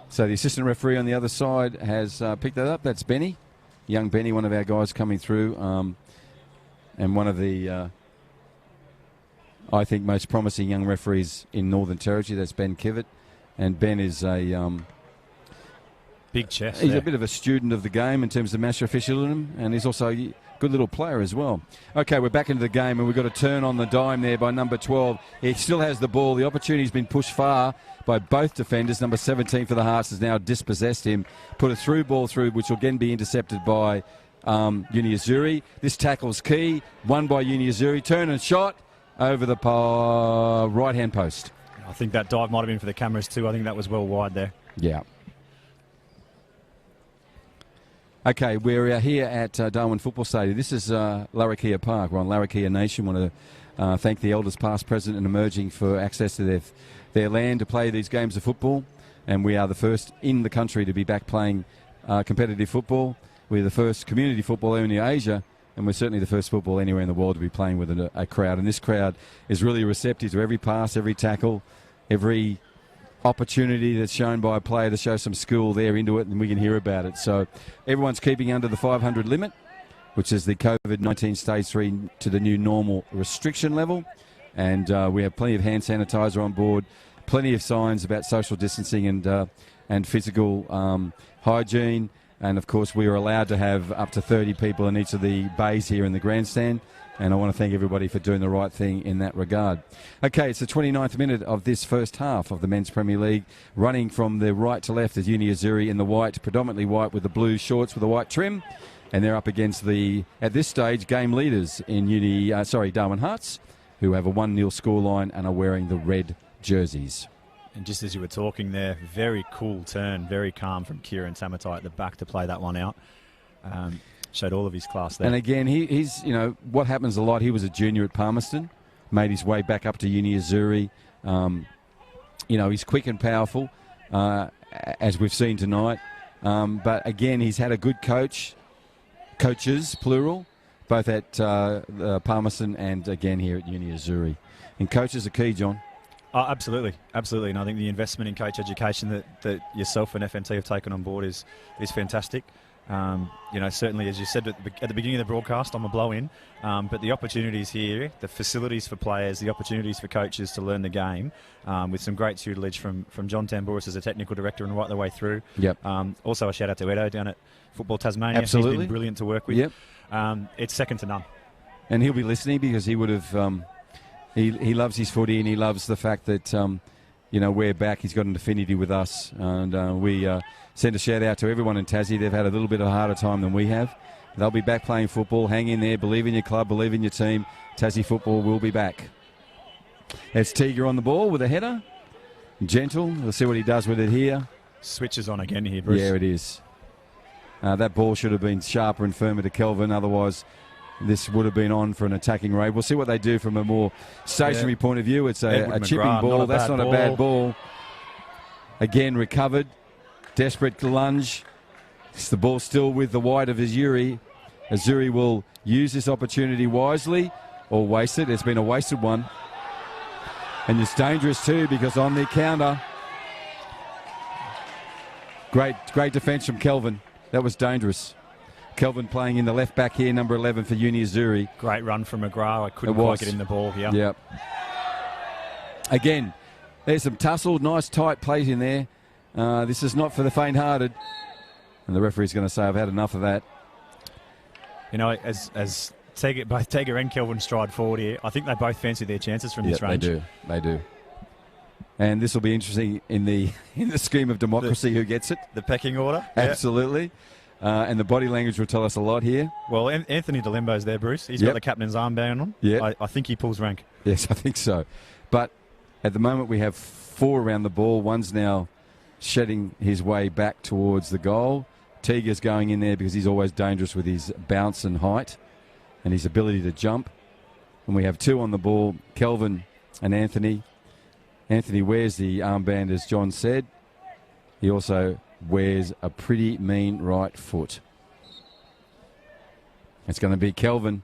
So the assistant referee on the other side has picked that up. That's Benny, young Benny, one of our guys coming through, and one of the I think most promising young referees in Northern Territory. That's Ben Kivett, and Ben is a big chest. He's a bit of a student of the game in terms of master officialdom, and he's also a good little player as well. Okay, we're back into the game, and we've got a turn on the dime there by number 12. He still has the ball. The opportunity's been pushed far by both defenders. Number 17 for the Hearts has now dispossessed him. Put a through ball through, which will again be intercepted by Uni Azzurri. This tackle's key. Won by Uni Azzurri. Turn and shot over the right-hand post. I think that dive might have been for the cameras too. I think that was well wide there. Yeah. Okay, we're here at Darwin Football Stadium. This is Larrakia Park. We're on Larrakia Nation. Want to thank the elders past, present and emerging for access to their land to play these games of football. And we are the first in the country to be back playing competitive football. We're the first community football area in Asia, and we're certainly the first football anywhere in the world to be playing with a crowd. And this crowd is really receptive to every pass, every tackle, every opportunity that's shown by a player to show some skill there into it, and we can hear about it. So everyone's keeping under the 500 limit, which is the COVID-19 stage 3 to the new normal restriction level. And we have plenty of hand sanitizer on board, plenty of signs about social distancing and physical hygiene. And of course, we are allowed to have up to 30 people in each of the bays here in the grandstand. And I want to thank everybody for doing the right thing in that regard. Okay, it's the 29th minute of this first half of the Men's Premier League. Running from the right to left is Uni Azzurri in the white, predominantly white with the blue shorts with a white trim. and they're up against the, at this stage, game leaders in Darwin Hearts, who have a 1-0 scoreline and are wearing the red jerseys. And just as you were talking there, very cool turn, very calm from Kieran Tamatai at the back to play that one out. Showed all of his class there. And again, he's, what happens a lot, he was a junior at Palmerston, made his way back up to Uni Azzurri. He's quick and powerful, as we've seen tonight. But again, he's had a good coaches, plural, both at Palmerston and again here at Uni Azzurri. And coaches are key, John. Oh, absolutely. And I think the investment in coach education that yourself and FNT have taken on board is fantastic. Certainly, as you said at the beginning of the broadcast, I'm a blow-in, but the opportunities here, the facilities for players, the opportunities for coaches to learn the game, with some great tutelage from John Tambouris as a technical director and right the way through. Yep. Also a shout-out to Edo down at Football Tasmania. Absolutely. He's been brilliant to work with. Yep. It's second to none. And he'll be listening because he would have... He loves his footy and he loves the fact that, we're back. He's got an affinity with us. And we send a shout-out to everyone in Tassie. They've had a little bit of a harder time than we have. They'll be back playing football. Hang in there. Believe in your club. Believe in your team. Tassie football will be back. That's Teager on the ball with a header. Gentle. We'll see what he does with it here. Switches on again here, Bruce. Yeah, it is. That ball should have been sharper and firmer to Kelvin. Otherwise, this would have been on for an attacking raid. We'll see what they do from a more stationary point of view. It's a chipping ball. That's not a bad ball. Again, recovered. Desperate lunge. It's the ball still with the wide of Azzurri. Azzurri will use this opportunity wisely or waste it. It's been a wasted one. And it's dangerous too because on the counter, great defence from Kelvin. That was dangerous. Kelvin playing in the left back here, number 11 for Uni Azzurri. Great run from McGrath. I couldn't quite get in the ball here. Yep. Again, there's some tussle. Nice tight plate in there. This is not for the faint-hearted. And the referee's going to say, I've had enough of that. As both Teager and Kelvin stride forward here, I think they both fancy their chances from this range. They do. And this will be interesting in the scheme of democracy, who gets it. The pecking order. Absolutely. And the body language will tell us a lot here. Well, Anthony DeLembo's there, Bruce. He's got the captain's armband on. Yeah. I think he pulls rank. Yes, I think so. But at the moment we have 4 around the ball. One's now shedding his way back towards the goal. Teager's going in there because he's always dangerous with his bounce and height and his ability to jump. And we have 2 on the ball, Kelvin and Anthony. Anthony wears the armband, as John said. He also wears a pretty mean right foot. It's going to be Kelvin.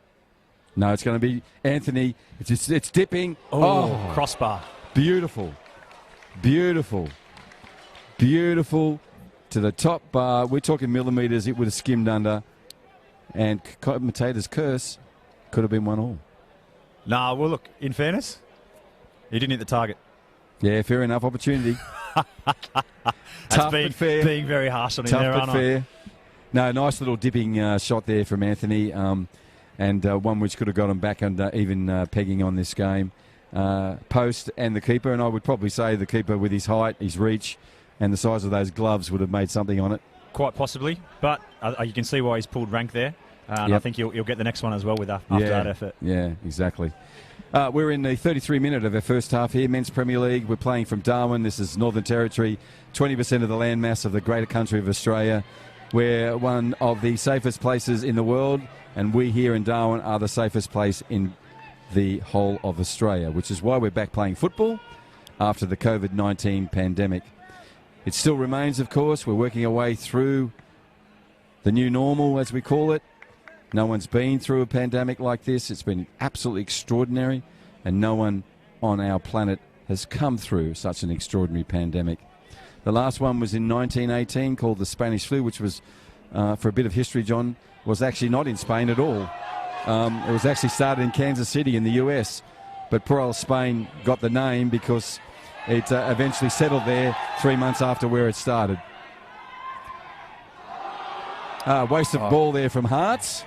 No, it's going to be Anthony. It's dipping. Oh, crossbar. Beautiful. To the top bar. We're talking millimetres. It would have skimmed under. And commentator's curse could have been 1-1. Nah, well, look, in fairness, he didn't hit the target. Yeah, fair enough. Opportunity. Tough but fair. Being very harsh on him there, aren't I? Tough but fair. No, nice little dipping shot there from Anthony, and one which could have got him back and even pegging on this game. Post and the keeper, and I would probably say the keeper with his height, his reach, and the size of those gloves would have made something on it. Quite possibly, but you can see why he's pulled rank there. And I think he'll get the next one as well with after that effort. Yeah, exactly. We're in the 33 minute of our first half here, Men's Premier League. We're playing from Darwin. This is Northern Territory, 20% of the landmass of the greater country of Australia. We're one of the safest places in the world, and we here in Darwin are the safest place in the whole of Australia, which is why we're back playing football after the COVID-19 pandemic. It still remains, of course. We're working our way through the new normal, as we call it. No one's been through a pandemic like this. It's been absolutely extraordinary, and no one on our planet has come through such an extraordinary pandemic. The last one was in 1918, called the Spanish flu, which was, for a bit of history, John, was actually not in Spain at all. It was actually started in Kansas City in the US, but poor old Spain got the name because it eventually settled there 3 months after where it started. Waste of ball there from Hearts.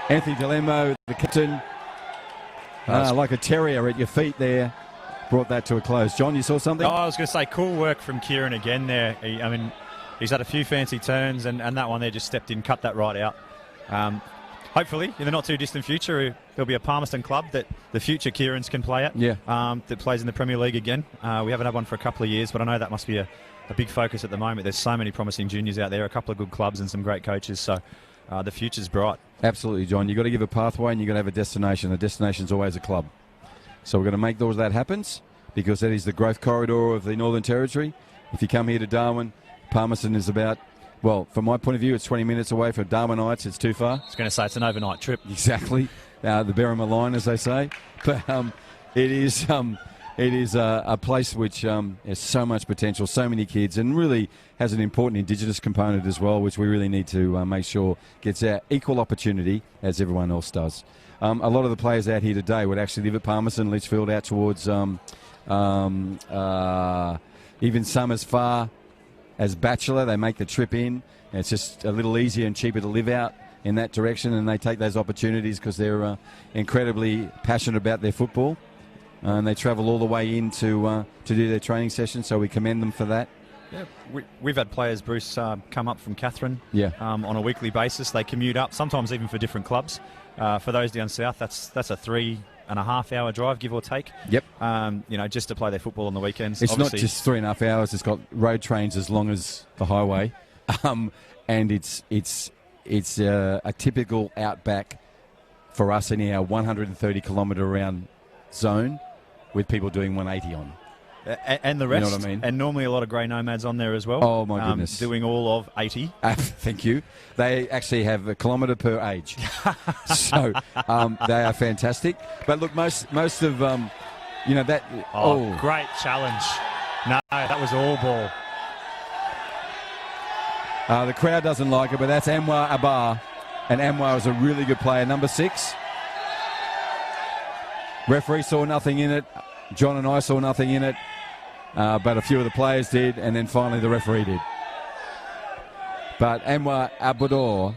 Anthony DeLembo, the captain, like a terrier at your feet there, brought that to a close. John, you saw something? I was going to say, cool work from Kieran again there. He's had a few fancy turns, and that one there just stepped in, cut that right out. Hopefully, in the not too distant future, there'll be a Palmerston club that the future Kieran's can play at. Yeah. That plays in the Premier League again. We haven't had one for a couple of years, but I know that must be a big focus at the moment. There's so many promising juniors out there, a couple of good clubs and some great coaches. So the future's bright. Absolutely, John. You've got to give a pathway and you've got to have a destination. The destination's always a club. So we're going to make sure that happens, because that is the growth corridor of the Northern Territory. If you come here to Darwin, Palmerston is about, well, from my point of view, it's 20 minutes away. For Darwinites, it's too far. I was going to say it's an overnight trip. Exactly. The Berrima line, as they say. But it is a place which has so much potential, so many kids, and really has an important Indigenous component as well, which we really need to make sure gets our equal opportunity as everyone else does. A lot of the players out here today would actually live at Palmerston, Litchfield, out towards even some as far as Bachelor. They make the trip in. And it's just a little easier and cheaper to live out in that direction, and they take those opportunities because they're incredibly passionate about their football. And they travel all the way in to do their training sessions, so we commend them for that. Yeah, we've had players, Bruce, come up from Catherine on a weekly basis. They commute up, sometimes even for different clubs. For those down south, that's a 3.5 hour drive, give or take. Yep. Just to play their football on the weekends. It's obviously not just 3.5 hours. It's got road trains as long as the highway, and it's a typical outback for us in our 130 kilometre round zone, with people doing 180 on. And the rest. You know what I mean? And normally a lot of grey nomads on there as well. Oh, my goodness. Doing all of 80. Thank you. They actually have a kilometre per age. So they are fantastic. But look, most of, that... Oh, great challenge. No, that was all ball. The crowd doesn't like it, but that's Anwar Abbar. And Anwar is a really good player. Number 6. Referee saw nothing in it. John and I saw nothing in it. But a few of the players did, and then finally the referee did. But Anwar Abador,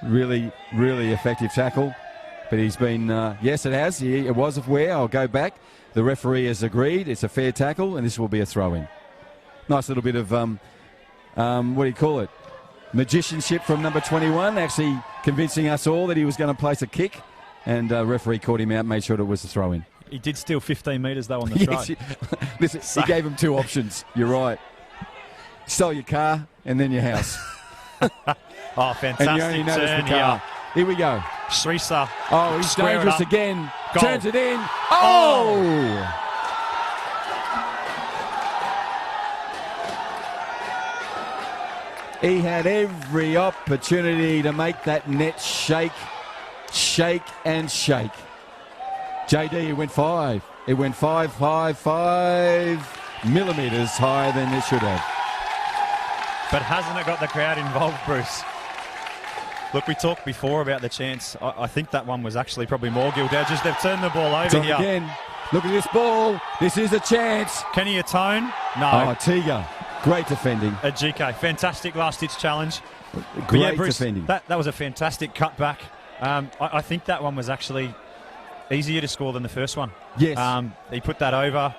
really, really effective tackle. But he's been, yes, it has. It was a wear. I'll go back. The referee has agreed. It's a fair tackle, and this will be a throw-in. Nice little bit of, what do you call it? Magicianship from number 21, actually convincing us all that he was going to place a kick. And referee caught him out, made sure that it was a throw-in. He did steal 15 metres, though, on the throw. Listen, he gave him 2 options. You're right. Stole your car and then your house. Oh, fantastic. And you only noticed the car. Here we go. Shrisa. Oh, he's dangerous again. Goal. Turns it in. Oh! He had every opportunity to make that net shake and shake. JD, it went 5. It went 5 millimetres higher than it should have. But hasn't it got the crowd involved, Bruce? Look, we talked before about the chance. I think that one was actually probably more Gildedges. They've turned the ball over here. Again. Look at this ball. This is a chance. Kenny Atone? No. Oh, Tiga. Great defending. Ajike. Fantastic last-ditch challenge. Great Bruce, defending. That was a fantastic cutback. I think that one was actually easier to score than the first one. Yes. He put that over.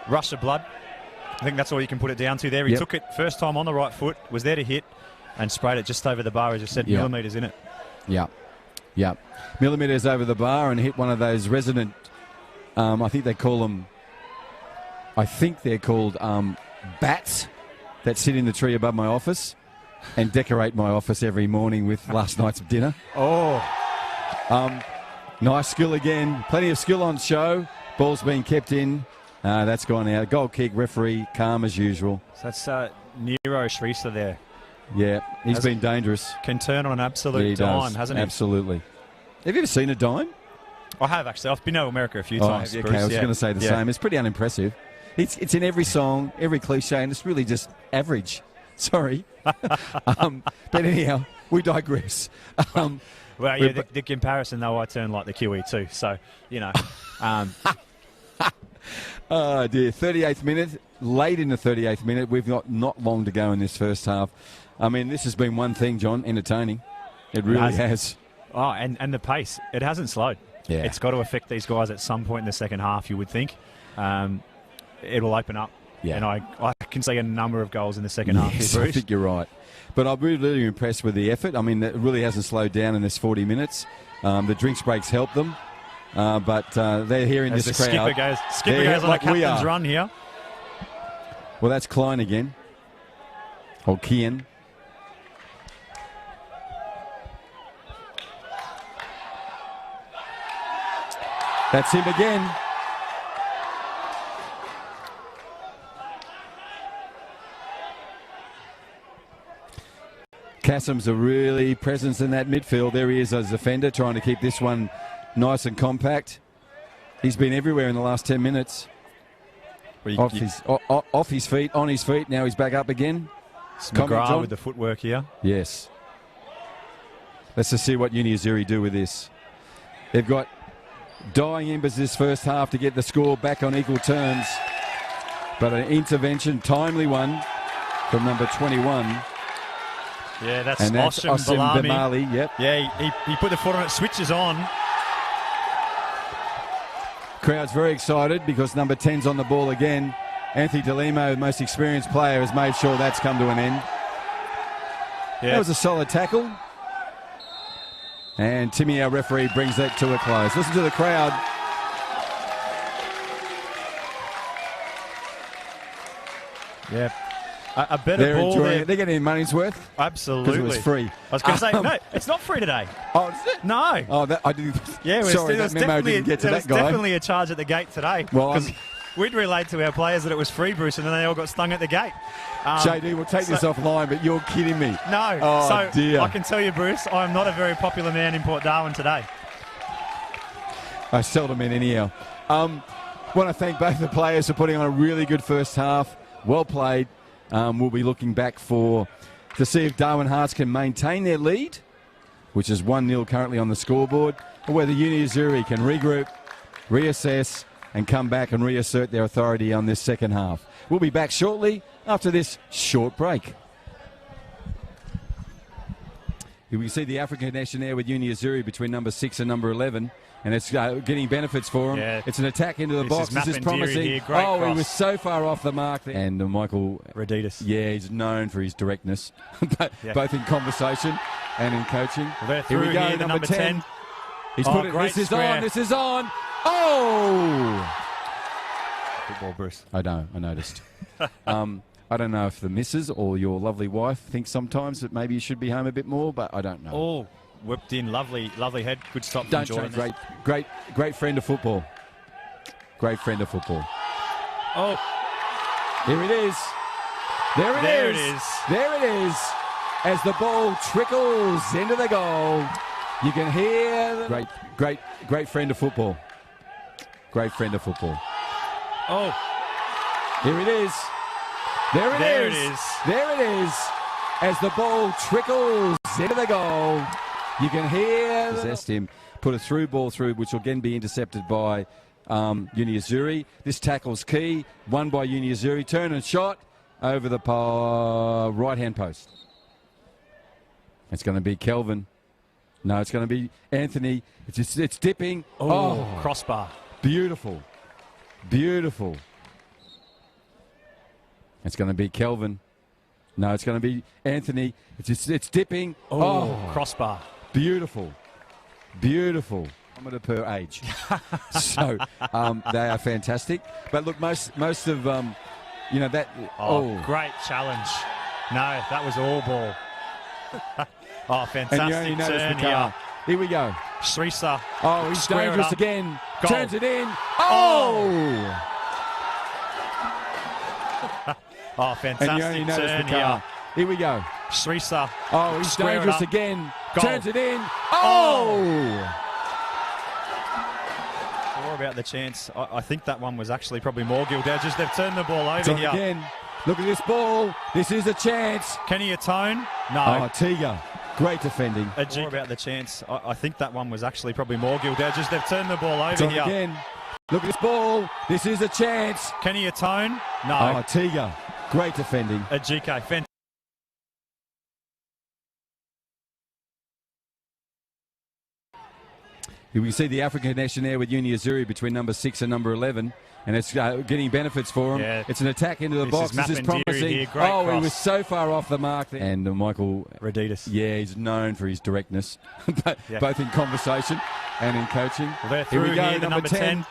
Rush of blood. I think that's all you can put it down to there. He took it first time on the right foot, was there to hit, and sprayed it just over the bar, as you said, millimetres in it. Yeah. Millimetres over the bar and hit one of those resident, I think they're called bats that sit in the tree above my office and decorate my office every morning with last night's dinner. Oh. Nice skill again. Plenty of skill on show. Ball's being kept in. That's gone out. Goal kick, referee, calm as usual. So that's Nero Shrisa there. Yeah, he's been dangerous. Can turn on an absolute dime, hasn't he? Absolutely. Have you ever seen a dime? I have, actually. I've been to America a few times. Okay, Bruce. I was going to say the same. It's pretty unimpressive. It's in every song, every cliche, and it's really just average. Sorry. But anyhow, we digress. Well, yeah, the comparison, though, I turn like the Kiwi too. So, Oh, dear. 38th minute. Late in the 38th minute. We've got not long to go in this first half. I mean, this has been one thing, John, entertaining. It really has. Oh, and the pace. It hasn't slowed. Yeah. It's got to affect these guys at some point in the second half, you would think. It'll open up. Yeah. And I can see a number of goals in the second half. Yes, I think you're right. But I'm really impressed with the effort. I mean, it really hasn't slowed down in this 40 minutes. The drinks breaks help them. But they're here in As this the crowd. Skipper goes on a captain's run here. Well, that's Klein again. Or Kian. That's him again. Cassim's a really presence in that midfield. There he is as a defender, trying to keep this one nice and compact. He's been everywhere in the last 10 minutes. Off his feet, on his feet. Now he's back up again. McGrath with the footwork here. Yes. Let's just see what Azzurri do with this. They've got dying embers this first half to get the score back on equal terms. But an intervention, timely one from number 21. Yeah, that's Osim Bamali. Yep. Yeah, he put the foot on it, switches on. Crowd's very excited because number 10's on the ball again. Anthony DeLimo, the most experienced player, has made sure that's come to an end. Yeah. That was a solid tackle. And Timmy, our referee, brings that to a close. Listen to the crowd. Yeah. A better ball there. They're getting their money's worth. Absolutely. Because it was free. I was going to say, no, it's not free today. Oh, is it? No. Oh, I didn't. Yeah, sorry, that memo didn't get to that guy. Definitely a charge at the gate today. Well, we'd relayed to our players that it was free, Bruce, and then they all got stung at the gate. JD, we'll take this offline, but you're kidding me. No. Oh, dear. I can tell you, Bruce, I'm not a very popular man in Port Darwin today. I seldom am anyhow. Want to thank both the players for putting on a really good first half. Well played. We'll be looking back to see if Darwin Hearts can maintain their lead, which is 1-0 currently on the scoreboard, or whether Azzurri can regroup, reassess, and come back and reassert their authority on this second half. We'll be back shortly after this short break. We can see the African connection there with Azzurri between number 6 and number 11. And it's getting benefits for him. Yeah. It's an attack into the box. This is promising. He was so far off the mark there. And Michael Rd2. Yeah, he's known for his directness, both in conversation and in coaching. Well, here we go, here, number 10. He's put it. This is on. This is on. Oh! Football, Bruce. I know. I noticed. I don't know if the missus or your lovely wife thinks sometimes that maybe you should be home a bit more, but I don't know. Oh. Whipped in, lovely head, good stop from Jordan. Great friend of football. Great friend of football. Oh, here it is. There it is. There it is. As the ball trickles into the goal, you can hear great friend of football. Great friend of football. Oh, here it is. There it is. There it is. As the ball trickles into the goal. You can hear possessed him, put a through ball through, which will again be intercepted by Azzurri. This tackle's key, won by Azzurri. Turn and shot over the right-hand post. It's going to be Kelvin. No, it's going to be Anthony. It's dipping. Oh, crossbar. Beautiful. Beautiful. It's going to be Kelvin. No, it's going to be Anthony. It's dipping. Oh, crossbar. Beautiful. Beautiful. Per age. So they are fantastic. But look, most of that. Great challenge. No, that was all ball. Fantastic. And you only notice the car. Here we go. Shrisa. Oh, he's dangerous again. Goal. Turns it in. Oh! Fantastic. And you only notice the car. Here we go. Shrisa. Oh, he's dangerous again. Goal. Turns it in. Oh! More about the chance. I think that one was actually probably more Gildedges. They've turned the ball over here. Again. Look at this ball. This is a chance. Kenny Atone. No. Oh, Tiga. Great defending. More about the chance. I think that one was actually probably more Gildedges. They've turned the ball over here. Again. Look at this ball. This is a chance. Kenny Atone. No. Oh, Tiga. Great defending. GK. Fantastic. We see the African connection there with Azzurri between number 6 and number 11. and it's getting benefits for him. Yeah. It's an attack into the box. This is promising. Here. Great oh, cross. He was so far off the mark there. And Michael Rd2. Yeah, he's known for his directness, both in conversation and in coaching. Well, they're through. Here we go, here, number 10.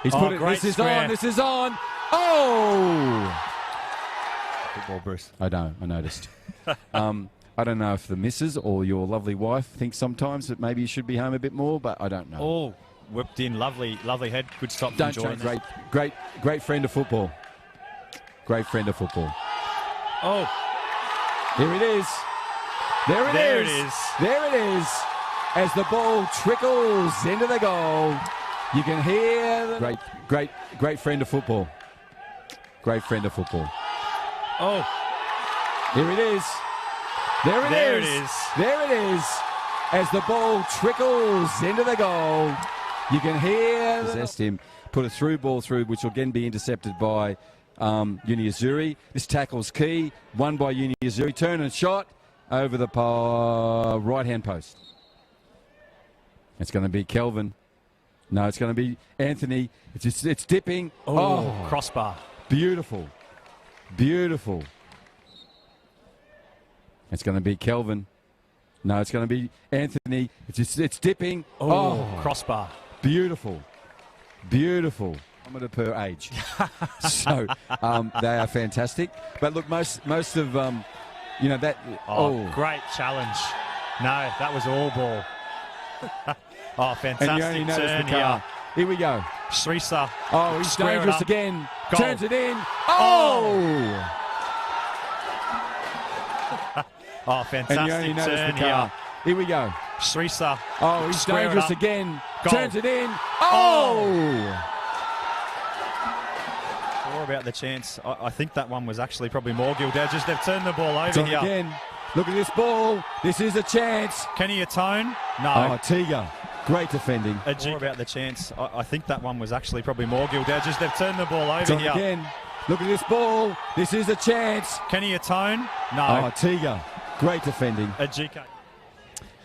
He's put it. Great This square. is on. This is on. Oh! Football, Bruce. I know. I noticed. I don't know if the missus or your lovely wife thinks sometimes that maybe you should be home a bit more, but I don't know. Oh, whipped in, lovely head, good stop from Jordan. Great friend of football. Great friend of football. Oh, here it is. There it is. There it is. As the ball trickles into the goal, you can hear the great friend of football. Great friend of football. Oh, here it is. There it is. There it is. As the ball trickles into the goal, you can hear possessed him, put a through ball through, which will again be intercepted by Azzurri. This tackle's key, won by Azzurri. Turn and shot over the right-hand post. It's going to be Kelvin. No, it's going to be Anthony. It's dipping. Oh, crossbar. Beautiful. Beautiful. It's going to be Kelvin. No, it's going to be Anthony. It's dipping. Oh, crossbar. Beautiful. Beautiful. Per age. So they are fantastic. But look, most of, that... Great challenge. No, that was all ball. Fantastic. And you only notice turn the car. Here we go. Shrisa. Oh, he's dangerous again. Goal. Turns it in. Oh! Fantastic and you only notice turn the car. Here we go. Shrisa. Oh, he's dangerous again. Goal. Turns it in. Oh! More about the chance. I think that one was actually probably more Gildedges. They've turned the ball over here. Again. Look at this ball. This is a chance. Kenny Atone? No. Oh, Tiga. Great defending. More about the chance. I think that one was actually probably more Gildedges. They've turned the ball over here. Again. Look at this ball. This is a chance. Kenny Atone? No. Oh, Tiga. Great defending. Ajika.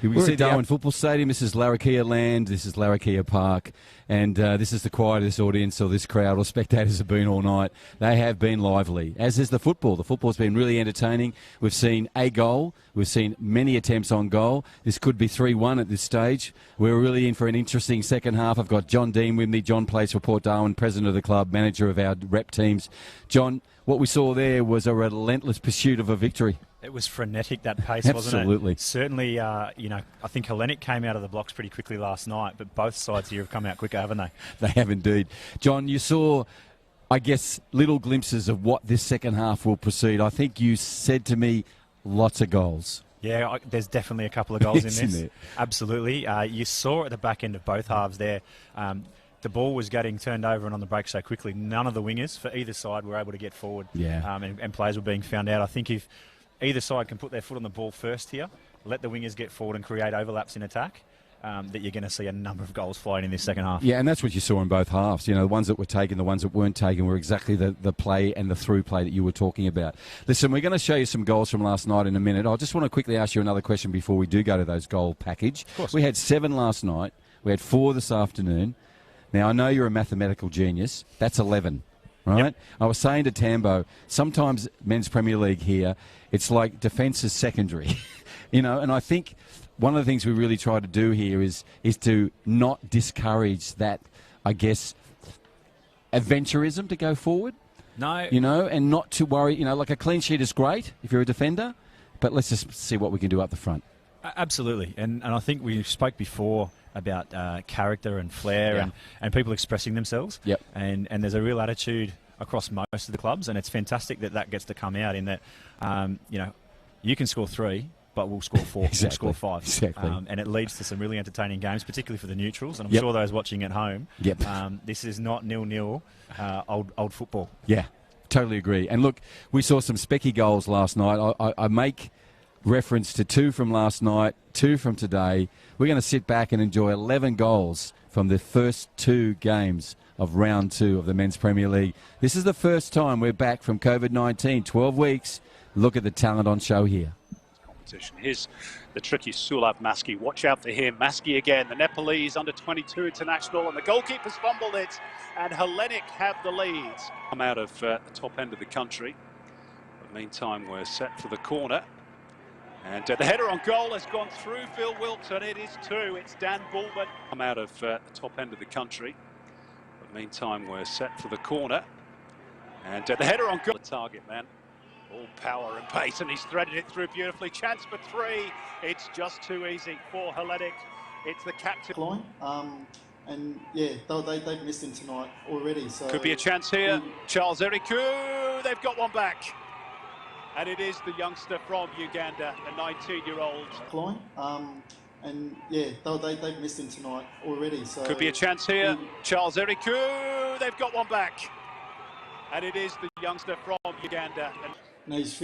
Here we see Darwin Football Stadium. This is Larrakia land. This is Larrakia Park. And this is the quietest audience or this crowd or spectators have been all night. They have been lively, as is the football. The football's been really entertaining. We've seen a goal. We've seen many attempts on goal. This could be 3-1 at this stage. We're really in for an interesting second half. I've got John Dean with me. John plays for Port Darwin, president of the club, manager of our rep teams. John, what we saw there was a relentless pursuit of a victory. It was frenetic, that pace, wasn't it? Absolutely. Certainly, I think Hellenic came out of the blocks pretty quickly last night, but both sides here have come out quicker, haven't they? They have indeed. John, you saw, I guess, little glimpses of what this second half will proceed. I think you said to me, lots of goals. Yeah, there's definitely a couple of goals in this. Isn't there? Absolutely. You saw at the back end of both halves there, the ball was getting turned over and on the break so quickly. None of the wingers for either side were able to get forward. Yeah. And players were being found out. I think if either side can put their foot on the ball first here, let the wingers get forward and create overlaps in attack, that you're going to see a number of goals flying in this second half. Yeah, and that's what you saw in both halves. You know, the ones that were taken, the ones that weren't taken were exactly the play and the through play that you were talking about. Listen, we're going to show you some goals from last night in a minute. I just want to quickly ask you another question before we do go to those goal package. Of course. We had 7 last night. We had 4 this afternoon. Now, I know you're a mathematical genius. That's 11. Right? Yep. I was saying to Tambo, sometimes Men's Premier League here, it's like defence is secondary. And I think one of the things we really try to do here is to not discourage that, I guess, adventurism to go forward. No. And not to worry. Like a clean sheet is great if you're a defender, but let's just see what we can do up the front. Absolutely. And I think we spoke before about character and flair and people expressing themselves. Yep. And there's a real attitude across most of the clubs, and it's fantastic that gets to come out in that, you can score 3, but we'll score 4, Exactly. we'll score 5. Exactly. And it leads to some really entertaining games, particularly for the neutrals, and I'm Yep. sure those watching at home, Yep. this is not 0-0 old football. Yeah, totally agree. And look, we saw some specky goals last night. I make reference to 2 from last night, 2 from today. We're going to sit back and enjoy 11 goals from the first 2 games of round 2 of the Men's Premier League. This is the first time we're back from COVID-19, 12 weeks. Look at the talent on show here. competition. Here's the tricky Sulab Maski. Watch out for him. Maski again, the Nepalese under-22 international, and the goalkeeper's fumbled it, and Hellenic have the lead. I'm out of the top end of the country. But meantime, we're set for the corner. And the header on goal has gone through Phil Wilton. It is 2. It's Dan Bulbert. I'm out of the top end of the country. But meantime, we're set for the corner. And the header on goal. The target man. All power and pace, and he's threaded it through beautifully. Chance for 3. It's just too easy for Hellenic. It's the captain. And yeah, they've missed him tonight already. So could be a chance here. Charles Eriku, they've got one back. And it is the youngster from Uganda, the 19-year-old. And yeah, they've missed him tonight already. So could be a chance here. Charles Eriku, they've got one back. And it is the youngster from Uganda. No, he's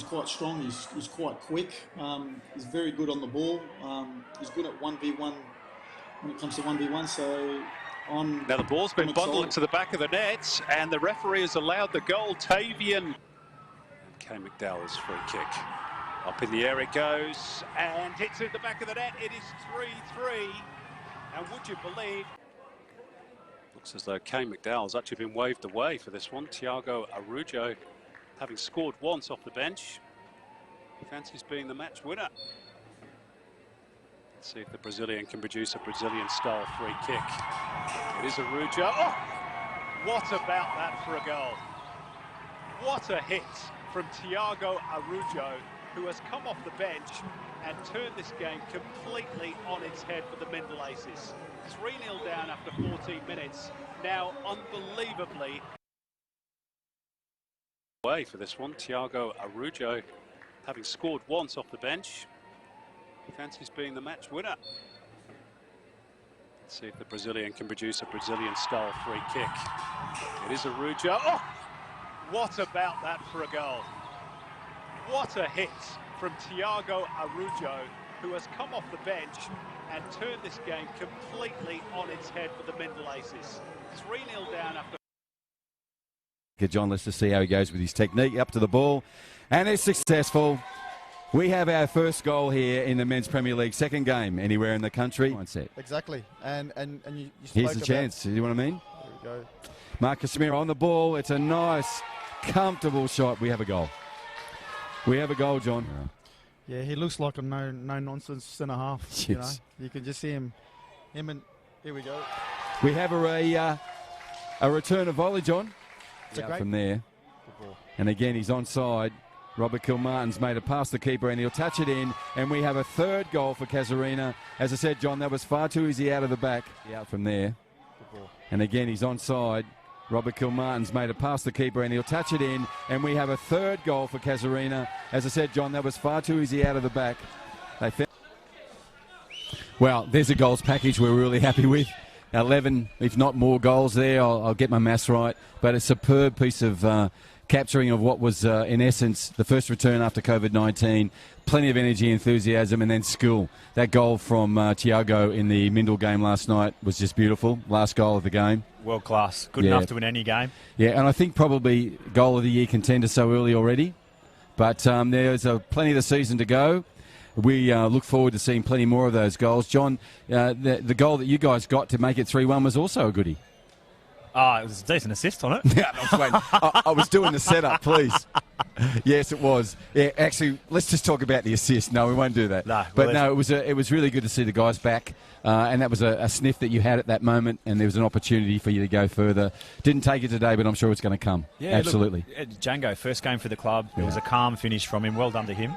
quite strong. He's quite quick. He's very good on the ball. He's good at 1v1 when it comes to 1v1. So now the ball's been bundled into the back of the net, and the referee has allowed the goal. Tavian. Kay McDowell's free kick. Up in the air it goes, and hits in the back of the net. It is 3-3. And would you believe? Looks as though Kay McDowell's actually been waved away for this one. Tiago Arujo, having scored once off the bench, fancies being the match winner. Let's see if the Brazilian can produce a Brazilian-style free kick. It is Arujo. Oh! What about that for a goal? What a hit from Tiago Arujo, who has come off the bench and turned this game completely on its head for the Mendel Aces. 3-0 down after 14 minutes. Now, unbelievably, away for this one. Tiago Arujo, having scored once off the bench, fancies being the match winner. Let's see if the Brazilian can produce a Brazilian-style free kick. It is Arujo. Oh! What about that for a goal? What a hit from Tiago Arujo, who has come off the bench and turned this game completely on its head for the Mendel Aces. 3-0 down after. John, let's just see how he goes with his technique. Up to the ball, and it's successful. We have our first goal here in the Men's Premier League, second game anywhere in the country. Exactly, and you here's the chance. You know what I mean? There we go. Marcus Mira on the ball. It's a nice, comfortable shot. We have a goal. We have a goal, John. Yeah, he looks like a no-nonsense centre-half. Yes. You know, you can just see him and here we go. We have a return of volley, John. From there. And again, he's onside. Robert Kilmartin's made a pass to the keeper, and he'll touch it in. And we have a third goal for Casuarina. As I said, John, that was far too easy out of the back. Out from there. And again, he's onside. Robert Kilmartin's made a pass to the keeper, and he'll touch it in. And we have a third goal for Casuarina. As I said, John, that was far too easy out of the back. Well, there's a goals package we're really happy with. 11, if not more goals there. I'll get my maths right. But a superb piece of capturing of what was, in essence, the first return after COVID-19. Plenty of energy, enthusiasm, and then skill. That goal from Tiago in the Mindel game last night was just beautiful. Last goal of the game. World class. Good enough to win any game. Yeah, and I think probably goal of the year contender so early already. But there's plenty of the season to go. We look forward to seeing plenty more of those goals. John, the goal that you guys got to make it 3-1 was also a goodie. It was a decent assist on it. Yeah, I was doing the setup, please. Yes, it was. Yeah, actually, let's just talk about the assist. No, we won't do that. It was really good to see the guys back, and that was a sniff that you had at that moment, and there was an opportunity for you to go further. Didn't take it today, but I'm sure it's going to come. Yeah, absolutely. Look, Django, first game for the club. It was a calm finish from him. Well done to him.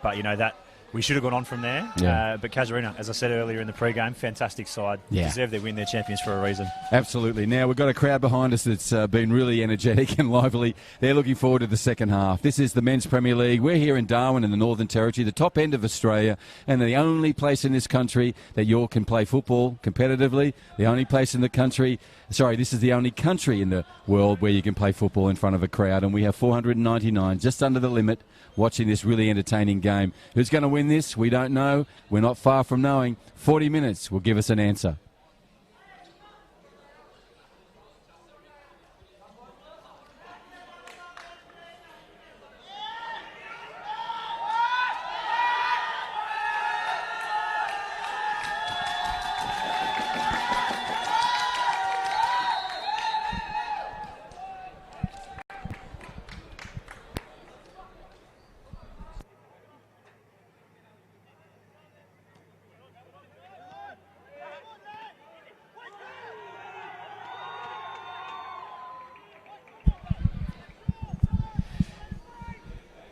But you know that. We should have gone on from there. Yeah. But Casuarina, as I said earlier in the pre-game, fantastic side. Yeah. Deserve their win. They're champions for a reason. Absolutely. Now, we've got a crowd behind us that's been really energetic and lively. They're looking forward to the second half. This is the Men's Premier League. We're here in Darwin in the Northern Territory, the top end of Australia, and the only place in this country that you all can play football competitively. The only place in the country... Sorry, this is the only country in the world where you can play football in front of a crowd, and we have 499, just under the limit, watching this really entertaining game. Who's going to win this? We don't know. We're not far from knowing. 40 minutes will give us an answer.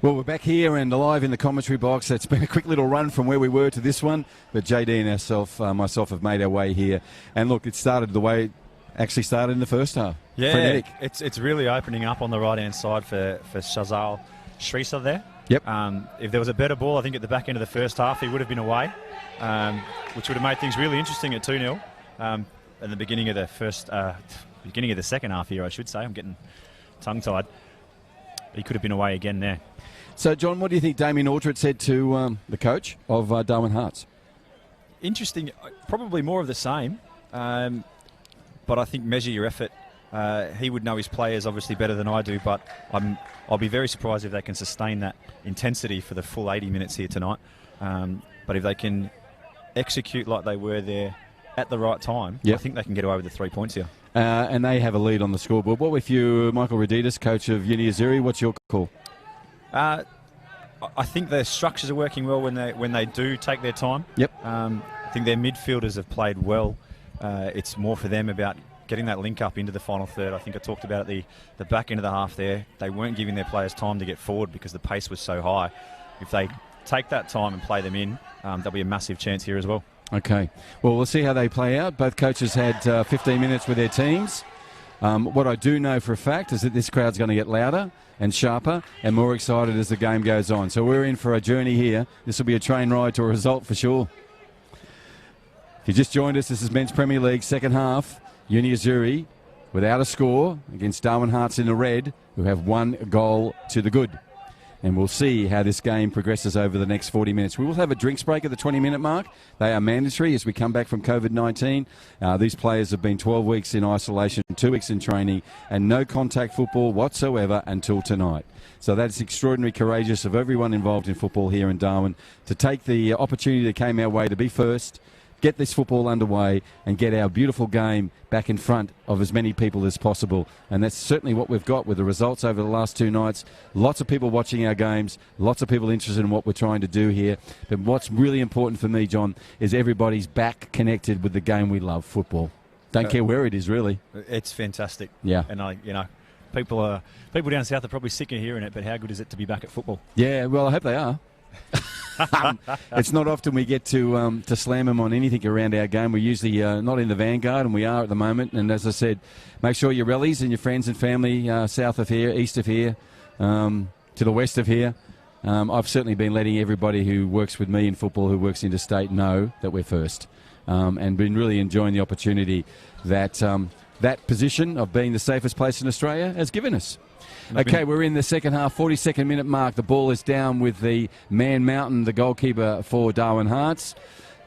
Well, we're back here and live in the commentary box. It's been a quick little run from where we were to this one, but JD and myself have made our way here. And look, it started the way it actually started in the first half. Yeah, frenetic. It's really opening up on the right-hand side for Shazal Shrisa there. Yep. If there was a better ball, I think at the back end of the first half, he would have been away, which would have made things really interesting at 2-0. At the beginning of the second half here, I should say. I'm getting tongue-tied. He could have been away again there. So, John, what do you think Damien Aldred said to the coach of Darwin Hearts? Interesting. Probably more of the same. But I think measure your effort. He would know his players obviously better than I do, but I'll be very surprised if they can sustain that intensity for the full 80 minutes here tonight. But if they can execute like they were there at the right time, I think they can get away with the 3 points here. And they have a lead on the scoreboard. What if you, Michael Rd2, coach of Uni Azzurri, what's your call? I think their structures are working well when they do take their time. Yep. I think their midfielders have played well. It's more for them about getting that link up into the final third. I think I talked about it, the back end of the half there. They weren't giving their players time to get forward because the pace was so high. If they take that time and play them in, there'll be a massive chance here as well. Okay. Well, we'll see how they play out. Both coaches had 15 minutes with their teams. What I do know for a fact is that this crowd's going to get louder and sharper and more excited as the game goes on. So we're in for a journey here. This will be a train ride to a result for sure. If you just joined us, this is Men's Premier League second half. Uni Azzurri without a score against Darwin Hearts in the red, who have 1 goal to the good. And we'll see how this game progresses over the next 40 minutes. We will have a drinks break at the 20-minute mark. They are mandatory as we come back from COVID-19. These players have been 12 weeks in isolation, 2 weeks in training, and no contact football whatsoever until tonight. So that's extraordinarily courageous of everyone involved in football here in Darwin to take the opportunity that came our way to be first, get this football underway and get our beautiful game back in front of as many people as possible. And that's certainly what we've got with the results over the last 2 nights. Lots of people watching our games, lots of people interested in what we're trying to do here. But what's really important for me, John, is everybody's back connected with the game we love, football. Don't care where it is, really. It's fantastic. Yeah. And people down south are probably sick of hearing it, but how good is it to be back at football? Yeah, well, I hope they are. It's not often we get to slam them on anything around our game. We're usually not in the vanguard, and we are at the moment. And as I said, make sure your rallies and your friends and family south of here, east of here, to the west of here. I've certainly been letting everybody who works with me in football, who works interstate, know that we're first, and been really enjoying the opportunity that that position of being the safest place in Australia has given us. Okay, we're in the second half, 42nd minute mark. The ball is down with the Man Mountain, the goalkeeper for Darwin Hearts.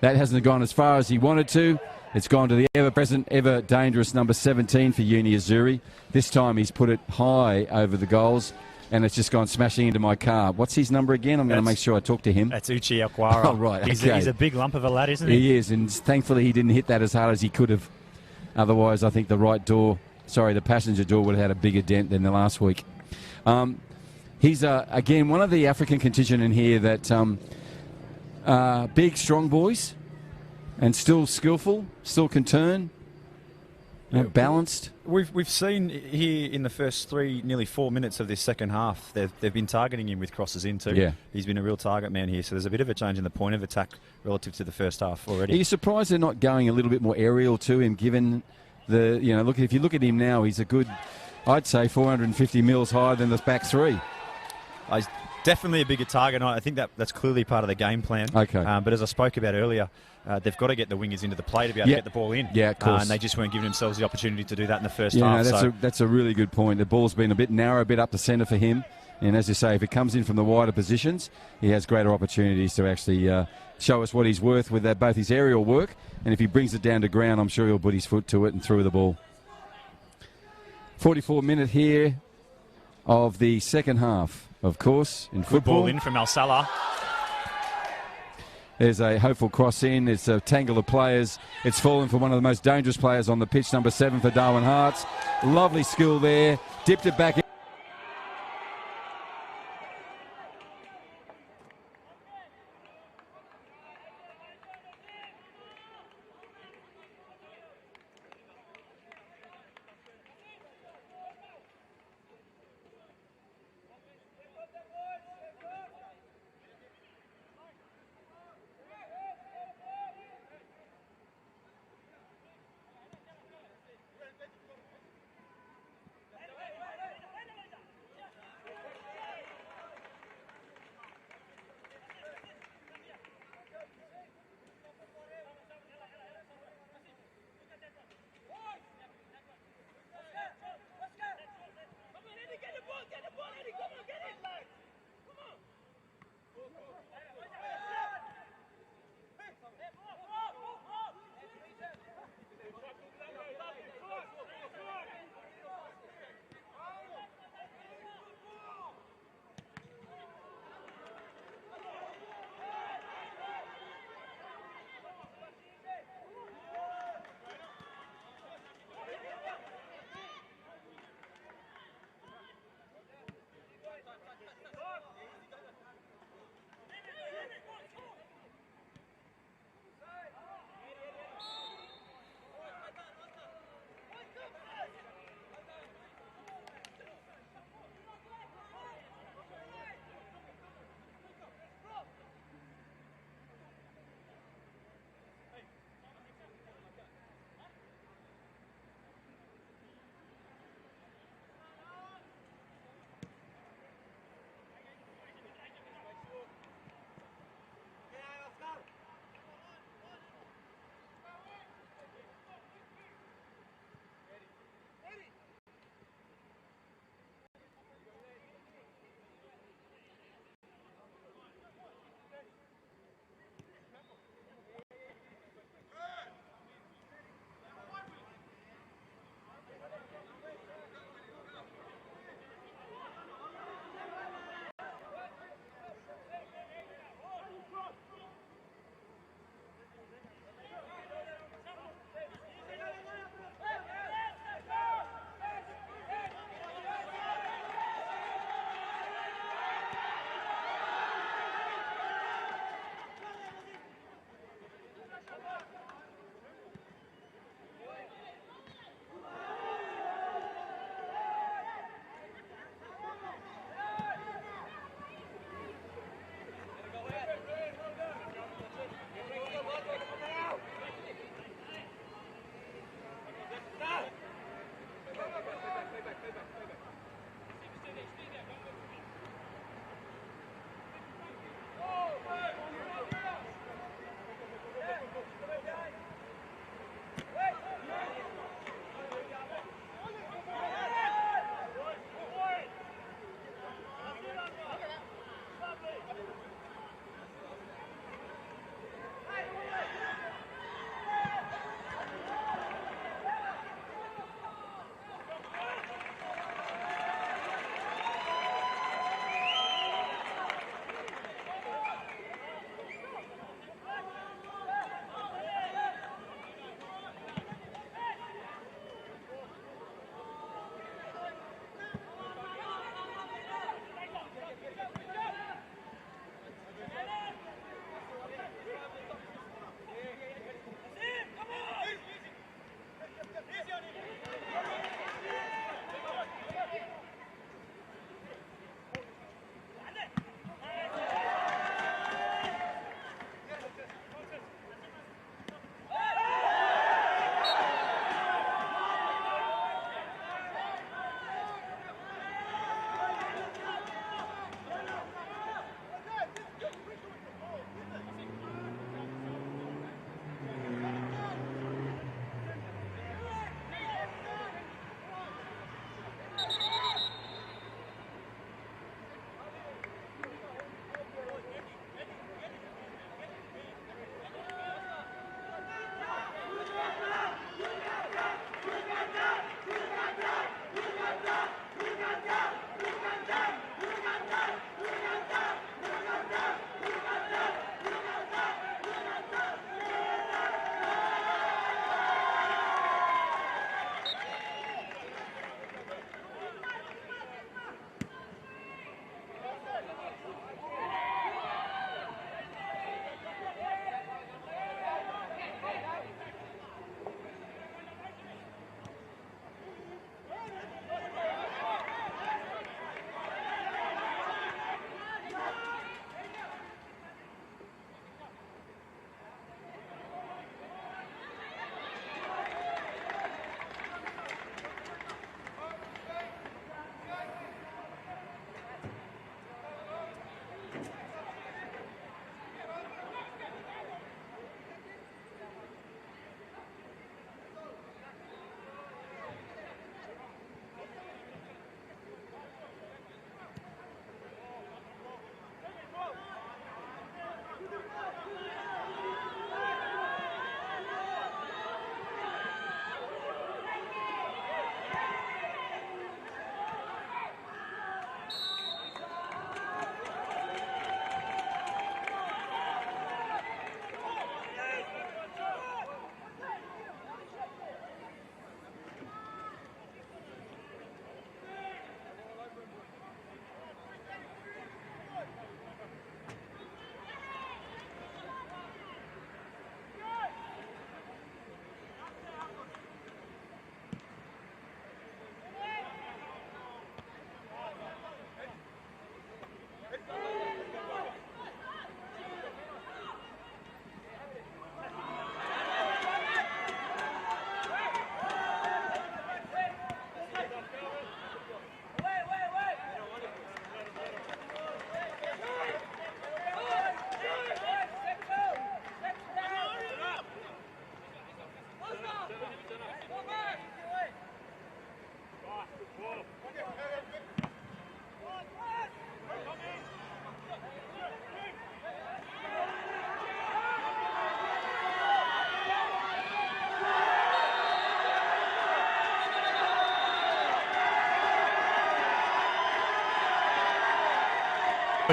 That hasn't gone as far as he wanted to. It's gone to the ever-present, ever-dangerous number 17 for Uni Azzurri. This time he's put it high over the goals, and it's just gone smashing into my car. What's his number again? I'm going to make sure I talk to him. That's Uchi Akwara. Oh, right, okay. He's a big lump of a lad, isn't he? He is, and thankfully he didn't hit that as hard as he could have. Otherwise, I think the passenger door would have had a bigger dent than the last week. He's, again, one of the African contingent in here that big, strong boys and still skillful, still can turn, balanced. We've seen here in the first nearly 4 minutes of this second half, they've been targeting him with crosses in too. Yeah. He's been a real target man here, so there's a bit of a change in the point of attack relative to the first half already. Are you surprised they're not going a little bit more aerial to him, given the, if you look at him now, he's a good, I'd say 450 mils higher than the back three. He's definitely a bigger target. I think that's clearly part of the game plan. Okay. But as I spoke about earlier, they've got to get the wingers into the play to be able to get the ball in. Yeah, of course. And they just weren't giving themselves the opportunity to do that in the first half. That's a really good point. The ball's been a bit narrow, a bit up the centre for him. And as you say, if it comes in from the wider positions, he has greater opportunities to actually show us what he's worth with both his aerial work. And if he brings it down to ground, I'm sure he'll put his foot to it and through the ball. 44 minute here of the second half, of course, in football. Good ball in from Al Salah. There's a hopeful cross in. It's a tangle of players. It's fallen for one of the most dangerous players on the pitch, number 7 for Darwin Hearts. Lovely skill there. Dipped it back in.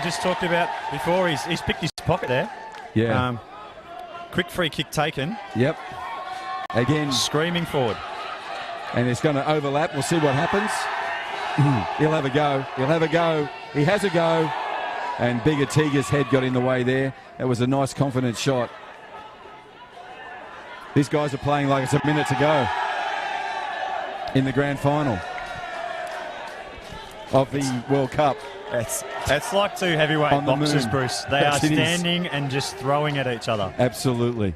I just talked about before. He's picked his pocket there. Yeah. Quick free kick taken. Yep. Again. Screaming forward. And it's going to overlap. We'll see what happens. He'll have a go. He'll have a go. He has a go. And Big Atiga's head got in the way there. That was a nice, confident shot. These guys are playing like it's a minute to go in the grand final of the World Cup. It's like two heavyweight boxers, Bruce. They are standing and just throwing at each other. Absolutely.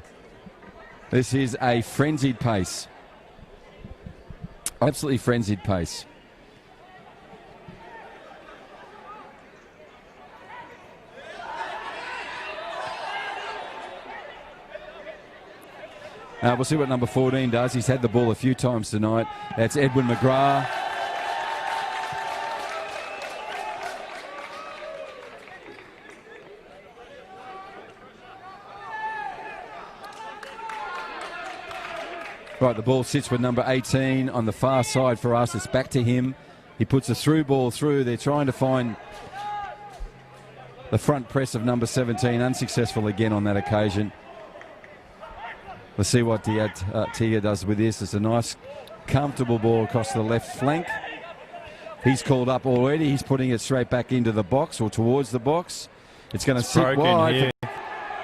This is a frenzied pace. Absolutely frenzied pace. We'll see what number 14 does. He's had the ball a few times tonight. That's Edwin McGrath. Right, the ball sits with number 18 on the far side for us. It's back to him. He puts a through ball through. They're trying to find the front press of number 17. Unsuccessful again on that occasion. Let's see what Tia does with this. It's a nice, comfortable ball across the left flank. He's called up already. He's putting it straight back into the box or towards the box. It's going to sit wide. Here.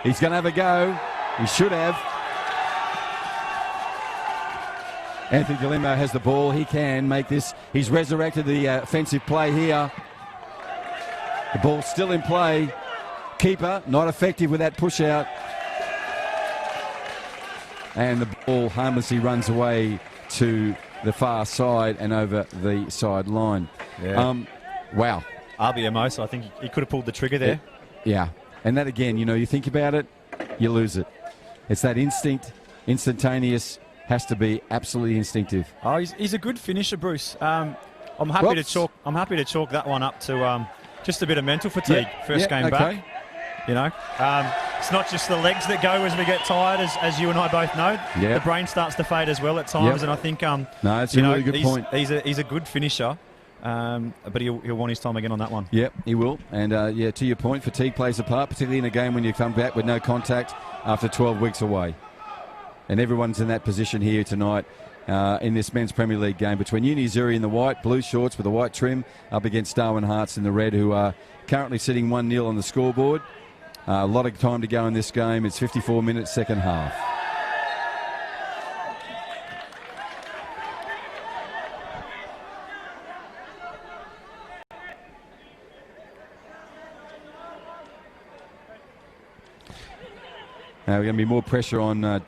He's going to have a go. He should have. Anthony DeLimo has the ball. He can make this. He's resurrected the offensive play here. The ball's still in play. Keeper not effective with that push out. And the ball harmlessly runs away to the far side and over the sideline. Yeah. Wow. RBMO, so I think he could have pulled the trigger there. Yeah. And that again, you know, you think about it, you lose it. It's that instinct, instantaneous, has to be absolutely instinctive. Oh, he's a good finisher, Bruce. I'm happy to chalk that one up to just a bit of mental fatigue. First game back. You know, it's not just the legs that go as we get tired, as you and I both know. Yep. The brain starts to fade as well at times, and I think no, it's a really good point. He's a good finisher, but he'll want his time again on that one. Yep, he will. And to your point, fatigue plays a part, particularly in a game when you come back with no contact after 12 weeks away. And everyone's in that position here tonight in this Men's Premier League game between Azzurri in the white, blue shorts with the white trim, up against Darwin Hearts in the red, who are currently sitting 1-0 on the scoreboard. A lot of time to go in this game. It's 54 minutes, second half. We're going to be more pressure on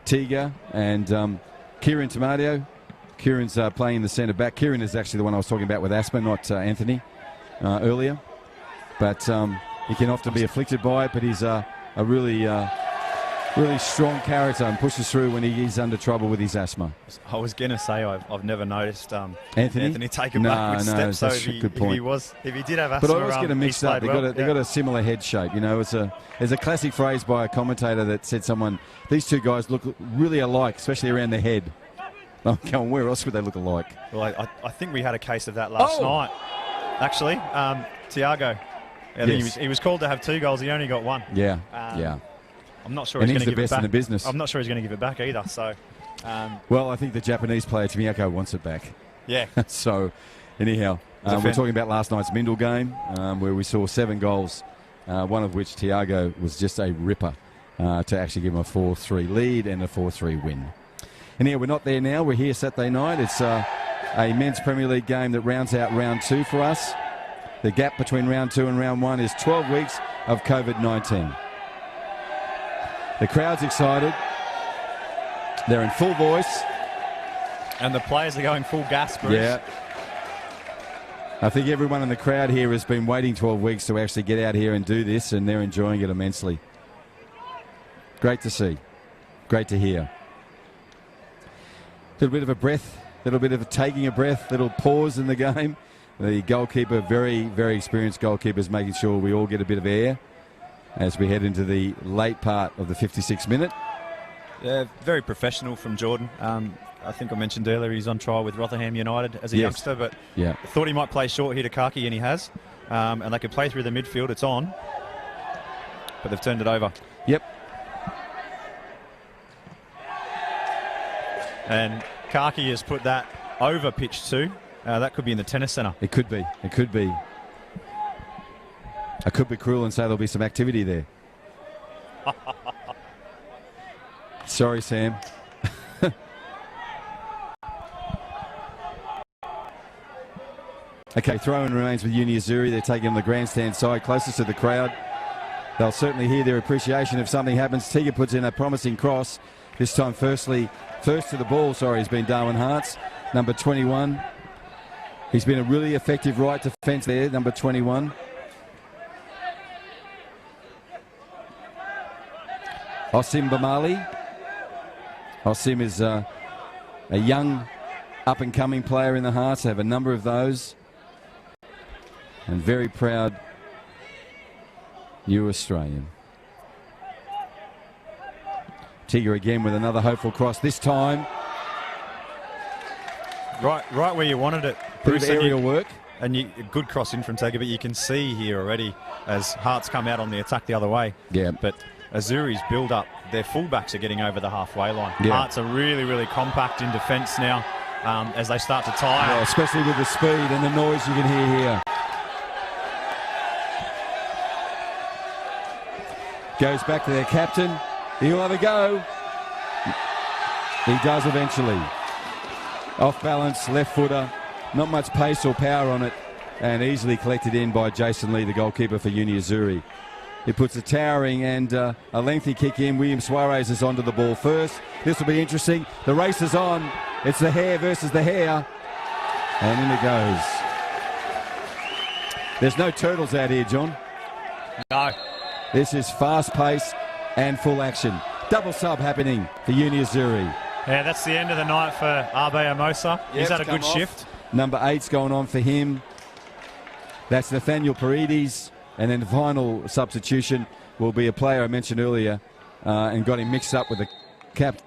Tiga and Kieran Tomato. Kieran's playing in the centre back. Kieran is actually the one I was talking about with asthma, not Anthony earlier. But he can often be afflicted by it, but he's a really strong character and pushes through when he's under trouble with his asthma. I was going to say I've never noticed Anthony take a backward step. So that's a good point. If he did have asthma, but I always get them mixed up. They got a similar head shape. You know, there's a classic phrase by a commentator that said these two guys look really alike, especially around the head. I'm going, where else would they look alike? Well, I think we had a case of that last night. Actually, Thiago. He was called to have 2 goals. He only got 1. Yeah, I'm not sure he's going to give it back. In the business. I'm not sure he's going to give it back either. So, well, I think the Japanese player Tomiyako wants it back. Yeah. So, anyhow, we're talking about last night's Mindel game, where we saw 7 goals, one of which Thiago was just a ripper to actually give him a 4-3 lead and a 4-3 win. Anyhow, we're not there now. We're here Saturday night. It's a Men's Premier League game that rounds out round 2 for us. The gap between round 2 and round 1 is 12 weeks of COVID-19. The crowd's excited. They're in full voice. And the players are going full gas, Bruce. Yeah. I think everyone in the crowd here has been waiting 12 weeks to actually get out here and do this, and they're enjoying it immensely. Great to see. Great to hear. A little bit of a breath, a little bit of taking a breath, little pause in the game. The goalkeeper, very, very experienced goalkeeper, is making sure we all get a bit of air as we head into the late part of the 56th minute. Yeah, very professional from Jordan. I think I mentioned earlier he's on trial with Rotherham United as a youngster, but thought he might play short here to Kaki, and he has. and they could play through the midfield. It's on, but they've turned it over. Yep. And Kaki has put that over pitch 2. That could be in the tennis centre. It could be. It could be. I could be cruel and say there'll be some activity there. Sorry, Sam. Okay, throw-in remains with Uni Azzurri. They're taking on the grandstand side, closest to the crowd. They'll certainly hear their appreciation if something happens. Tiga puts in a promising cross. This time, first to the ball, has been Darwin Hartz, number 21. He's been a really effective right defence there, number 21. Osim Bamali. Osim is a young, up-and-coming player in the Hearts. They have a number of those. And very proud new Australian. Tiga again with another hopeful cross, this time. Right where you wanted it. Bit of aerial work. And good cross in from Tiga, but you can see here already as Hearts come out on the attack the other way. Yeah. But Azzurri's build up, their fullbacks are getting over the halfway line. Yeah. Hearts are really, really compact in defence now as they start to tire. Yeah, especially with the speed and the noise you can hear here. Goes back to their captain. He'll have a go. He does eventually. Off balance, left footer. Not much pace or power on it. And easily collected in by Jason Lee, the goalkeeper for Uni Azzurri. He puts a towering and a lengthy kick in. William Suarez is onto the ball first. This will be interesting. The race is on. It's the hair versus the hair. And in it goes. There's no turtles out here, John. No. This is fast pace and full action. Double sub happening for Uni Azzurri. Yeah, that's the end of the night for Abe Amosa. He's had a good shift. Number 8's going on for him. That's Nathaniel Paredes. And then the final substitution will be a player I mentioned earlier and got him mixed up with the captain.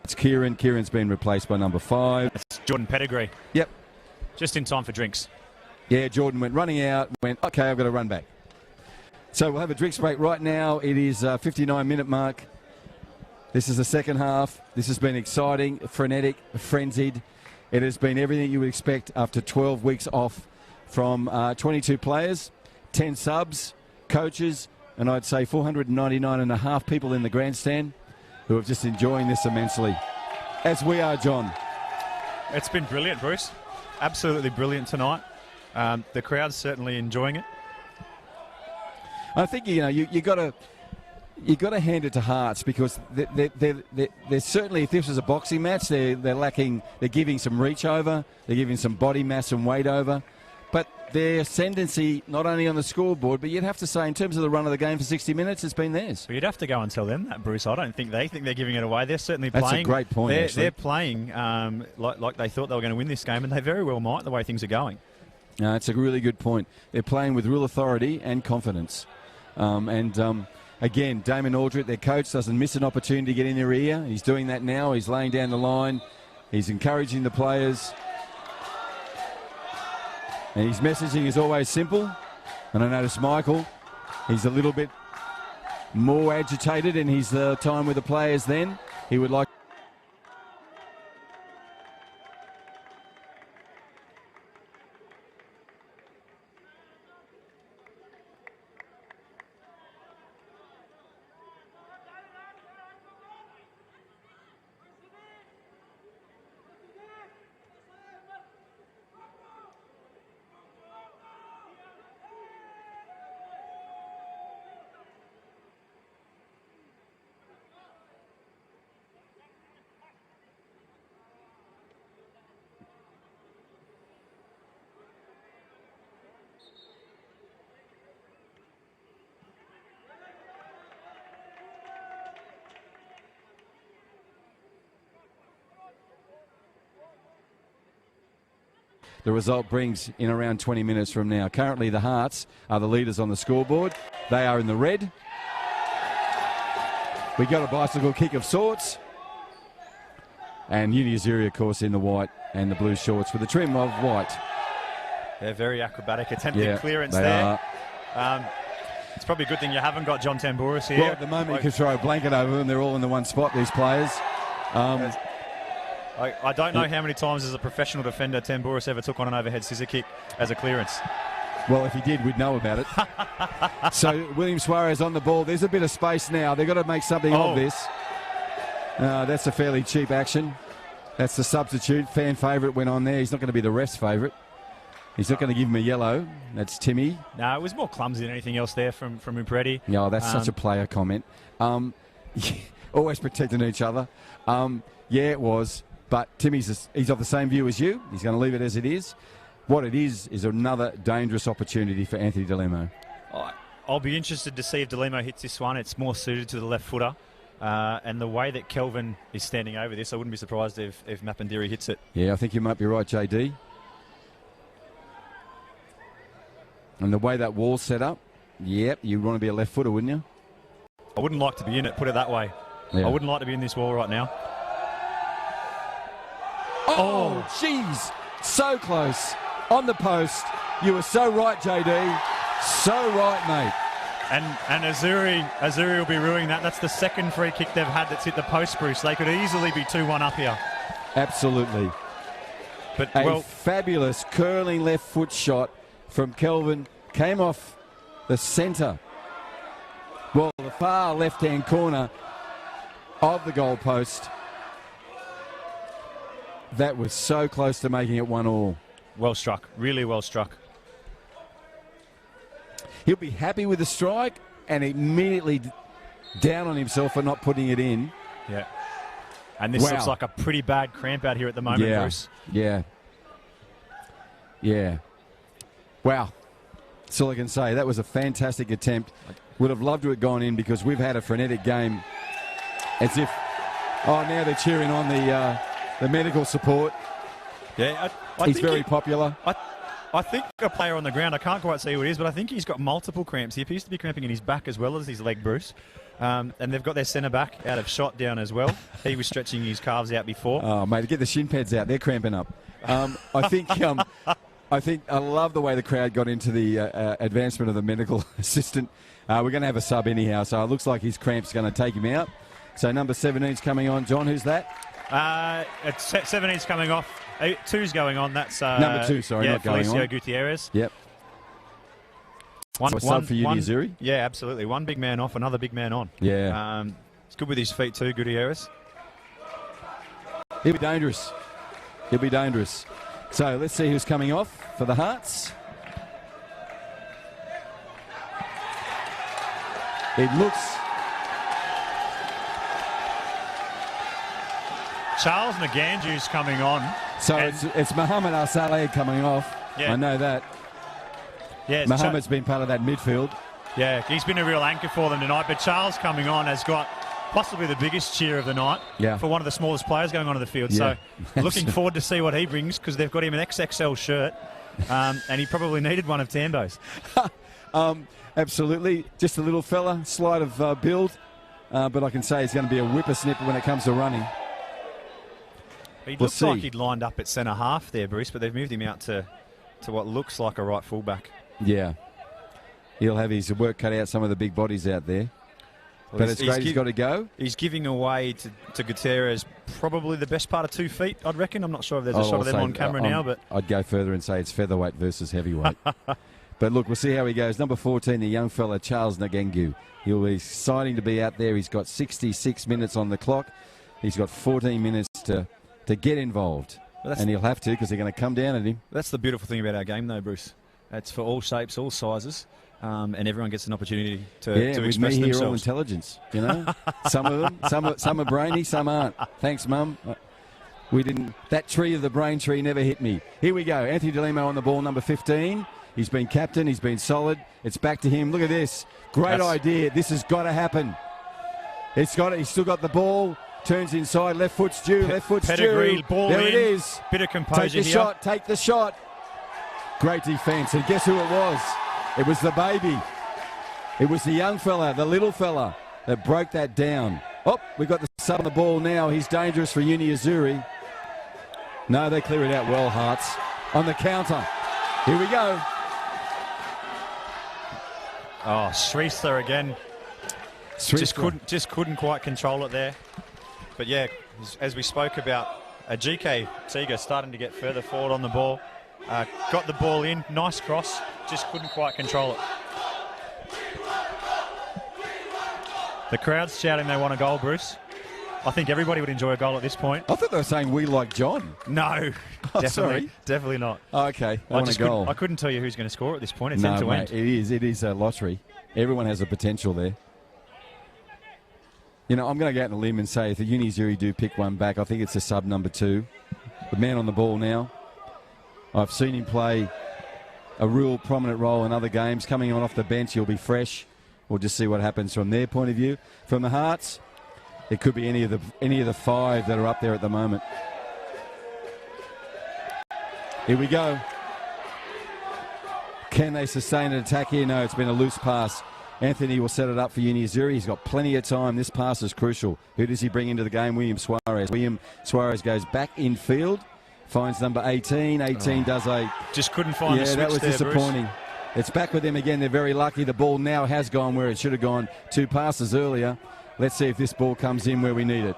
It's Kieran. Kieran's been replaced by number 5. It's Jordan Pettigrew. Yep. Just in time for drinks. Yeah, Jordan went running out, went, okay, I've got to run back. So we'll have a drinks break right now. It is 59-minute mark. This is the second half. This has been exciting, frenetic, frenzied. It has been everything you would expect after 12 weeks off from 22 players, 10 subs, coaches, and I'd say 499.5 people in the grandstand who are just enjoying this immensely. As we are, John. It's been brilliant, Bruce. Absolutely brilliant tonight. The crowd's certainly enjoying it. I think you got to hand it to Hearts because they're certainly, if this was a boxing match, they're lacking. They're giving some reach over, they're giving some body mass and weight over, but their ascendancy not only on the scoreboard, but you'd have to say in terms of the run of the game for 60 minutes, it's been theirs. Well, you'd have to go and tell them that, Bruce. I don't think they think they're giving it away. They're certainly playing. That's a great point. They're playing like they thought they were going to win this game, and they very well might the way things are going. No, it's a really good point. They're playing with real authority and confidence. Again, Damon Aldrich, their coach, doesn't miss an opportunity to get in their ear. He's doing that now. He's laying down the line. He's encouraging the players. And his messaging is always simple. And I notice Michael, he's a little bit more agitated in his time with the players then. He would like the result brings in around 20 minutes from now. Currently, the Hearts are the leaders on the scoreboard. They are in the red. We got a bicycle kick of sorts. And Uni Azzurri, of course, in the white and the blue shorts with a trim of white. They're very acrobatic. Attempted clearance there. It's probably a good thing you haven't got John Tambouris here. Well, at the moment you can throw a blanket over them. They're all in the one spot, these players. I don't know how many times as a professional defender Tambouris ever took on an overhead scissor kick as a clearance. Well, if he did, we'd know about it. So William Suarez on the ball. There's a bit of space now. They've got to make something of this. That's a fairly cheap action. That's the substitute. Fan favourite went on there. He's not going to be the ref's favourite. He's not going to give him a yellow. That's Timmy. No, it was more clumsy than anything else there from Upredi. No, that's such a player comment. Always protecting each other. Yeah, it was. But Timmy's he's of the same view as you. He's going to leave it as it is. What it is another dangerous opportunity for Anthony Delemo. I'll be interested to see if Delemo hits this one. It's more suited to the left footer. And the way that Kelvin is standing over this, I wouldn't be surprised if Mapindiri hits it. Yeah, I think you might be right, JD. And the way that wall's set up, yep, you'd want to be a left footer, wouldn't you? I wouldn't like to be in it, put it that way. Yeah. I wouldn't like to be in this wall right now. Oh, jeez. So close. On the post. You were so right, JD. So right, mate. And Azzurri will be ruining that. That's the second free kick they've had that's hit the post, Bruce. They could easily be 2-1 up here. Absolutely. But a fabulous curling left foot shot from Kelvin. Came off the centre. Well, the far left-hand corner of the goal post. That was so close to making it 1-1. Well struck. Really well struck. He'll be happy with the strike and immediately down on himself for not putting it in. Yeah. And this looks like a pretty bad cramp out here at the moment, Bruce. Yeah. Yeah. Wow. That's all I can say. That was a fantastic attempt. Would have loved to have gone in because we've had a frenetic game. As if, now they're cheering on the medical support. Yeah, he's very popular. I think a player on the ground, I can't quite see who it is, but I think he's got multiple cramps. He appears to be cramping in his back as well as his leg, Bruce. And they've got their centre-back out of shot down as well. He was stretching his calves out before. Oh, mate, get the shin pads out. They're cramping up. I think I love the way the crowd got into the advancement of the medical assistant. We're going to have a sub anyhow, so it looks like his cramp's going to take him out. So number 17's coming on. John, who's that? 17's coming off. 2's going on. That's number 2. Sorry, not going Felicio on. Gutierrez. Yep. So a sub for Azzurri? Yeah, absolutely. One big man off, another big man on. Yeah. It's good with his feet too, Gutierrez. He'll be dangerous. He'll be dangerous. So let's see who's coming off for the Hearts. It looks... Charles Nganju's coming on. So it's Mohamed Al-Saleh coming off. Yeah. I know that. Yeah, Mohamed's been part of that midfield. Yeah, he's been a real anchor for them tonight. But Charles coming on has got possibly the biggest cheer of the night for one of the smallest players going onto the field. Yeah. So looking forward to see what he brings because they've got him an XXL shirt and he probably needed one of Tambo's. Absolutely. Just a little fella, slight of build. But I can say he's going to be a whippersnipper when it comes to running. He looks like he'd lined up at centre half there, Bruce, but they've moved him out to what looks like a right fullback. Yeah. He'll have his work cut out, some of the big bodies out there. Well, but it's great he's got to go. He's giving away to Gutierrez probably the best part of 2 feet, I'd reckon. I'm not sure if there's a shot of them on camera now, but I'd go further and say it's featherweight versus heavyweight. But look, we'll see how he goes. Number 14, the young fella, Charles Nganju. He'll be exciting to be out there. He's got 66 minutes on the clock. He's got 14 minutes to get involved. And he'll have to because they're going to come down at him. That's the beautiful thing about our game, though, Bruce. It's for all shapes, all sizes, and everyone gets an opportunity to express themselves. All intelligence, you know. Some of them, some are brainy, some aren't. Thanks, Mum. That tree of the brain tree never hit me. Here we go. Anthony Delemo on the ball, number 15. He's been captain. He's been solid. It's back to him. Look at this. Great idea. This has got to happen. He's still got the ball. Turns inside, left foot's due, left foot's Pedigree, due. Ball there in. It is. Bit of composure here. Take the shot. Great defence. And guess who it was? It was the baby. It was the young fella, the little fella, that broke that down. Oh, we've got the sub on the ball now. He's dangerous for Uni Azzurri. No, they clear it out well, Hearts. On the counter. Here we go. Oh, Shrestha again. Shrestha. Just couldn't quite control it there. But yeah, as we spoke about, GK Tiga starting to get further forward on the ball. Got the ball in, nice cross, just couldn't quite control it. The crowd's shouting they want a goal, Bruce. I think everybody would enjoy a goal at this point. I thought they were saying we like John. No, Oh, definitely not. Oh, okay, I want a goal. I couldn't tell you who's going to score at this point. It's end to end. It is a lottery. Everyone has a potential there. You know, I'm going to go out on a limb and say if the Azzurri do pick one back, I think it's a sub number 2. The man on the ball now. I've seen him play a real prominent role in other games. Coming on off the bench, he'll be fresh. We'll just see what happens from their point of view. From the Hearts, it could be any of the 5 that are up there at the moment. Here we go. Can they sustain an attack here? No, it's been a loose pass. Anthony will set it up for Azzurri. He's got plenty of time. This pass is crucial. Who does he bring into the game? William Suarez. William Suarez goes back in field, finds number 18. 18 does a... Just couldn't find the switch there, that was disappointing. Bruce. It's back with them again. They're very lucky. The ball now has gone where it should have gone 2 passes earlier. Let's see if this ball comes in where we need it.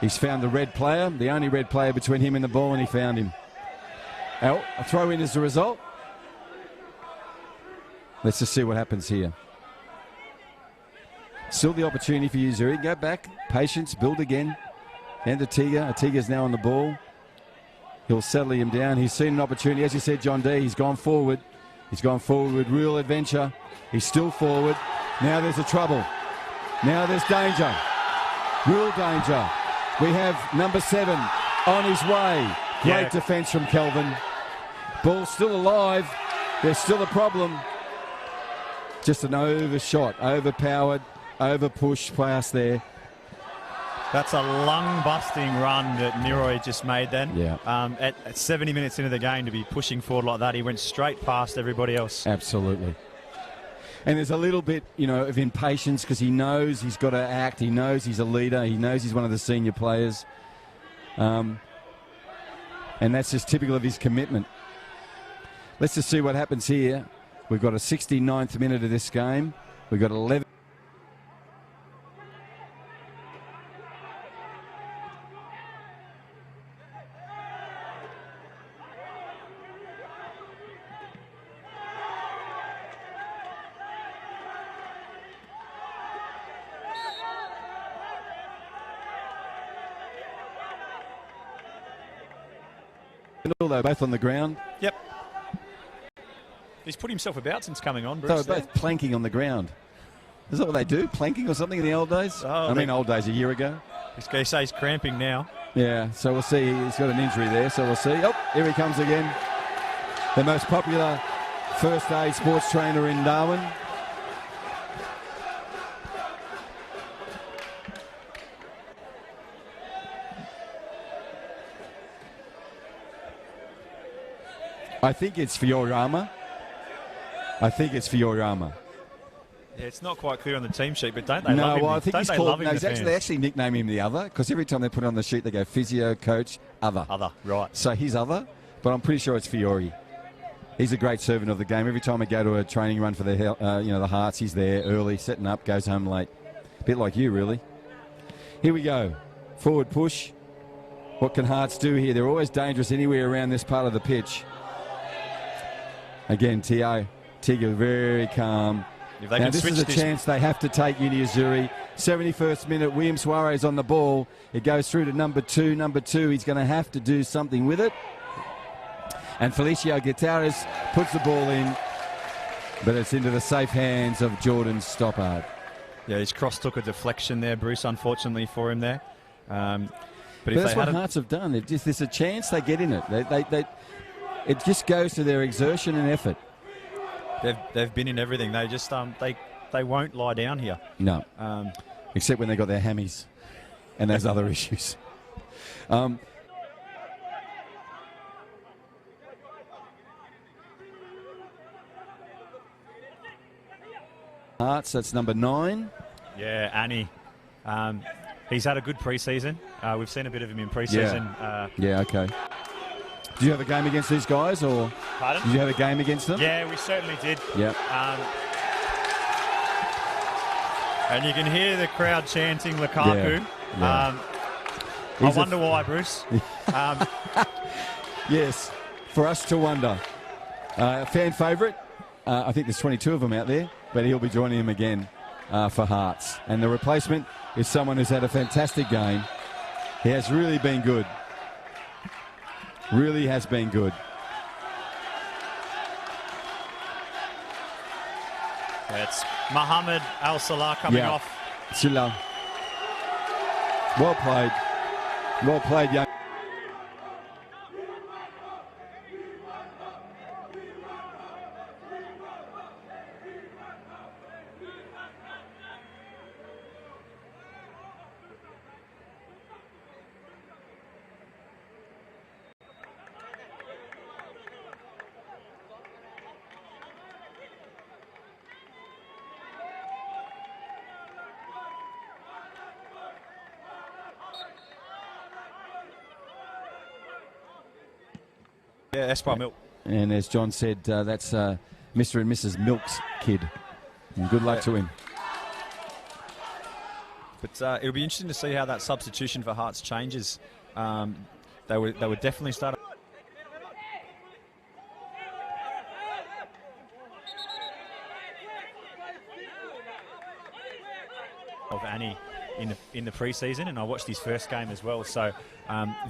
He's found the red player, the only red player between him and the ball, and he found him. A throw in as a result. Let's just see what happens here. Still the opportunity for Azzurri. Go back, patience, build again. And Atiga. Atiga's now on the ball. He'll settle him down. He's seen an opportunity. As you said, John D, he's gone forward. He's gone forward with real adventure. He's still forward. Now there's a trouble. Now there's danger. Real danger. We have number 7 on his way. Great defence from Kelvin. Ball still alive. There's still a problem. Just an overshot, overpowered, over-push pass there. That's a lung-busting run that Niroy just made then. Yeah. At 70 minutes into the game to be pushing forward like that, he went straight past everybody else. Absolutely. And there's a little bit, you know, of impatience because he knows he's got to act. He knows he's a leader. He knows he's one of the senior players. And that's just typical of his commitment. Let's just see what happens here. We've got a 69th minute of this game. We've got 11. Though, both on the ground. Yep. He's put himself about since coming on, Bruce. They were both planking on the ground. Is that what they do? Planking or something in the old days? I mean, old days, a year ago. This guy says cramping now. Yeah, so we'll see. He's got an injury there, so we'll see. Oh, here he comes again. The most popular first aid sports trainer in Darwin. I think it's Fiorama. Yeah, it's not quite clear on the team sheet, but don't they no, love him? Well, I think don't he's they called. love him, No, the they actually nickname him the other because every time they put it on the sheet, they go physio, coach, other. Other, right. So he's other, but I'm pretty sure it's Fiore. He's a great servant of the game. Every time I go to a training run for the the Hearts, he's there early, setting up, goes home late. A bit like you, really. Here we go. Forward push. What can Hearts do here? They're always dangerous anywhere around this part of the pitch. Again, Tiga very calm. Now this is a chance they have to take Azzurri. 71st minute, William Suarez on the ball. It goes through to number 2. Number 2, he's going to have to do something with it. And Felicio Guterres puts the ball in, but it's into the safe hands of Jordan Stoppard. Yeah, his cross took a deflection there, Bruce, unfortunately for him there. But that's what Hearts have done. There's a chance they get in it. It just goes to their exertion and effort. They've been in everything. They just they won't lie down here. No, except when they got their hammies and those other issues. Hearts, that's number 9. Yeah, Annie. He's had a good pre-season. We've seen a bit of him in pre-season. Yeah, okay. Did you have a game against these guys, or Pardon? did you have a game against them? Yeah, we certainly did. Yeah. And you can hear the crowd chanting Lukaku. Yeah. I wonder why, Bruce. Yes, for us to wonder. Fan favourite. I think there's 22 of them out there, but he'll be joining him again for Hearts. And the replacement is someone who's had a fantastic game. He has really been good. Really has been good. It's Mohamed Al-Salah coming off. Salah. Well played. Well played, young. Yeah, Espoir Milk. And as John said, that's Mr. and Mrs. Milk's kid. And good luck to him. But it'll be interesting to see how that substitution for Hearts changes. They would definitely start of Annie in the pre-season, and I watched his first game as well. So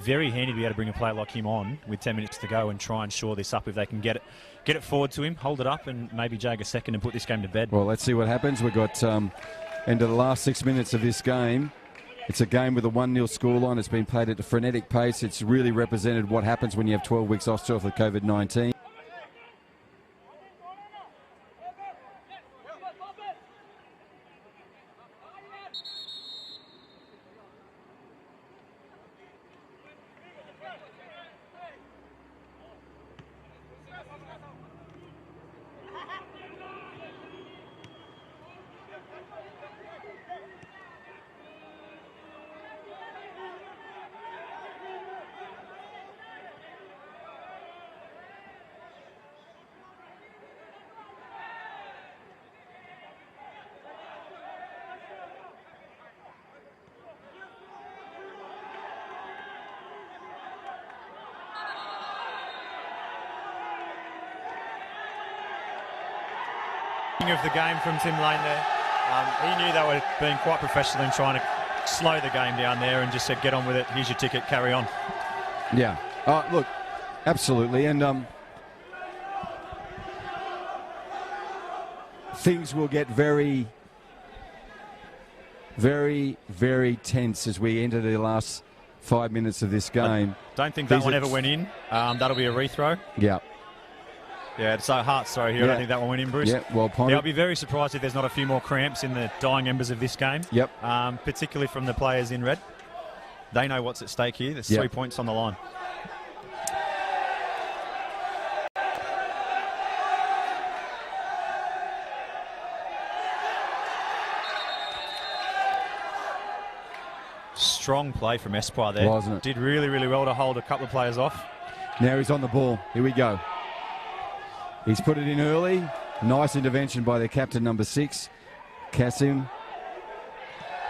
very handy to be able to bring a player like him on with 10 minutes to go and try and shore this up if they can get it forward to him, hold it up, and maybe jag a second and put this game to bed. Well, let's see what happens. We've got into the last 6 minutes of this game. It's a game with a 1-0 scoreline. It's been played at a frenetic pace. It's really represented what happens when you have 12 weeks off with COVID-19. Of the game from Tim Lane there. He knew they were being quite professional in trying to slow the game down there and just said, get on with it, here's your ticket, carry on. Yeah. Look, absolutely. And things will get very, very, very tense as we enter the last 5 minutes of this game. I don't think that one ever went in. That'll be a rethrow. Yeah. Yeah, it's a Hearts throw here. I don't think that one went in, Bruce. Yeah, well pondered. Yeah, I'll be very surprised if there's not a few more cramps in the dying embers of this game. Yep. Particularly from the players in red. They know what's at stake here. There's 3 points on the line. Strong play from Espoir there. Wasn't it? Did really, really well to hold a couple of players off. Now he's on the ball. Here we go. He's put it in early. Nice intervention by their captain, number 6, Kasim.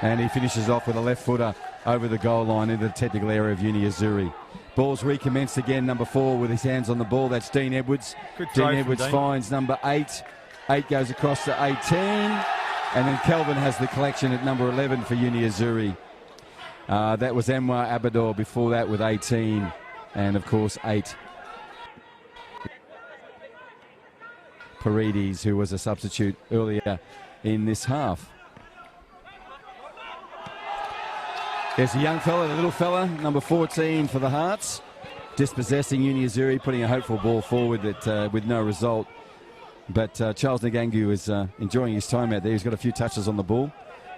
And he finishes off with a left footer over the goal line into the technical area of Uni Azzurri. Ball's recommenced again, number 4 with his hands on the ball. That's Dean Edwards. Dean Edwards finds number 8. 8 goes across to 18. And then Kelvin has the collection at number 11 for Uni Azzurri. That was Anwar Abador before that with 18. And, of course, 8. Paredes, who was a substitute earlier in this half. There's a young fella, the little fella, number 14 for the Hearts. Dispossessing Uni Azzurri, putting a hopeful ball forward that, with no result. But Charles Ngangu is enjoying his time out there. He's got a few touches on the ball.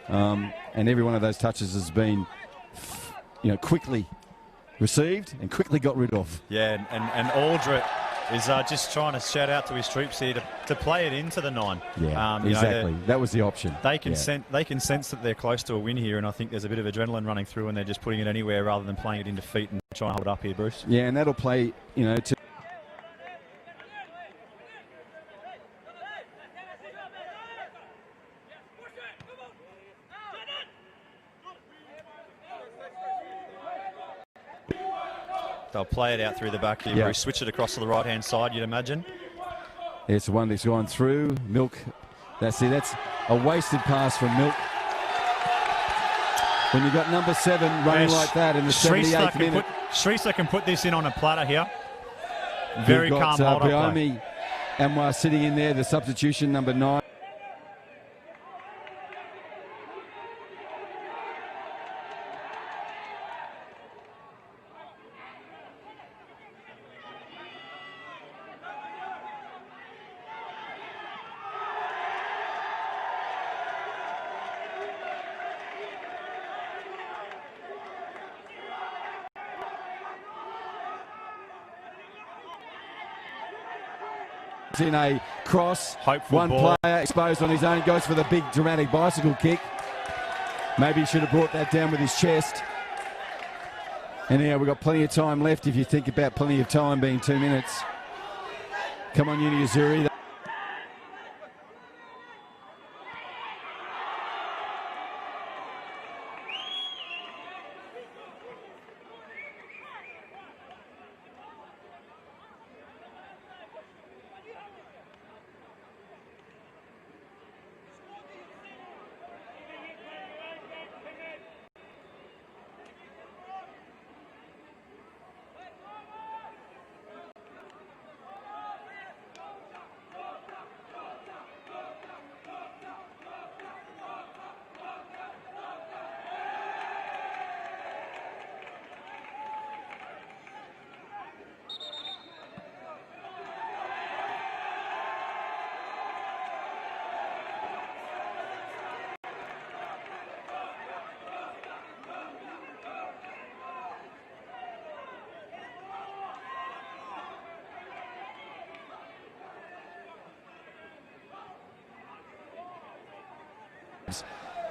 And every one of those touches has been, quickly received and quickly got rid of. Yeah, and Aldred is just trying to shout out to his troops here to play it into the 9. Yeah, exactly. That was the option. They can sense that they're close to a win here, and I think there's a bit of adrenaline running through, and they're just putting it anywhere rather than playing it in defeat and trying to hold it up here, Bruce. Yeah, and that'll play, to... They'll play it out through the back here. Bruce, switch it across to the right-hand side, you'd imagine. It's one that's gone through. Milk, that's it. That's a wasted pass from Milk. When you've got number 7 running like that in the 78th minute. Shrestha can put this in on a platter here. Very calm hold-up play. Anwar sitting in there, the substitution, number 9. In a cross, one player exposed on his own, goes for the big dramatic bicycle kick. Maybe he should have brought that down with his chest. And now we've got plenty of time left if you think about plenty of time being 2 minutes. Come on, Azzurri.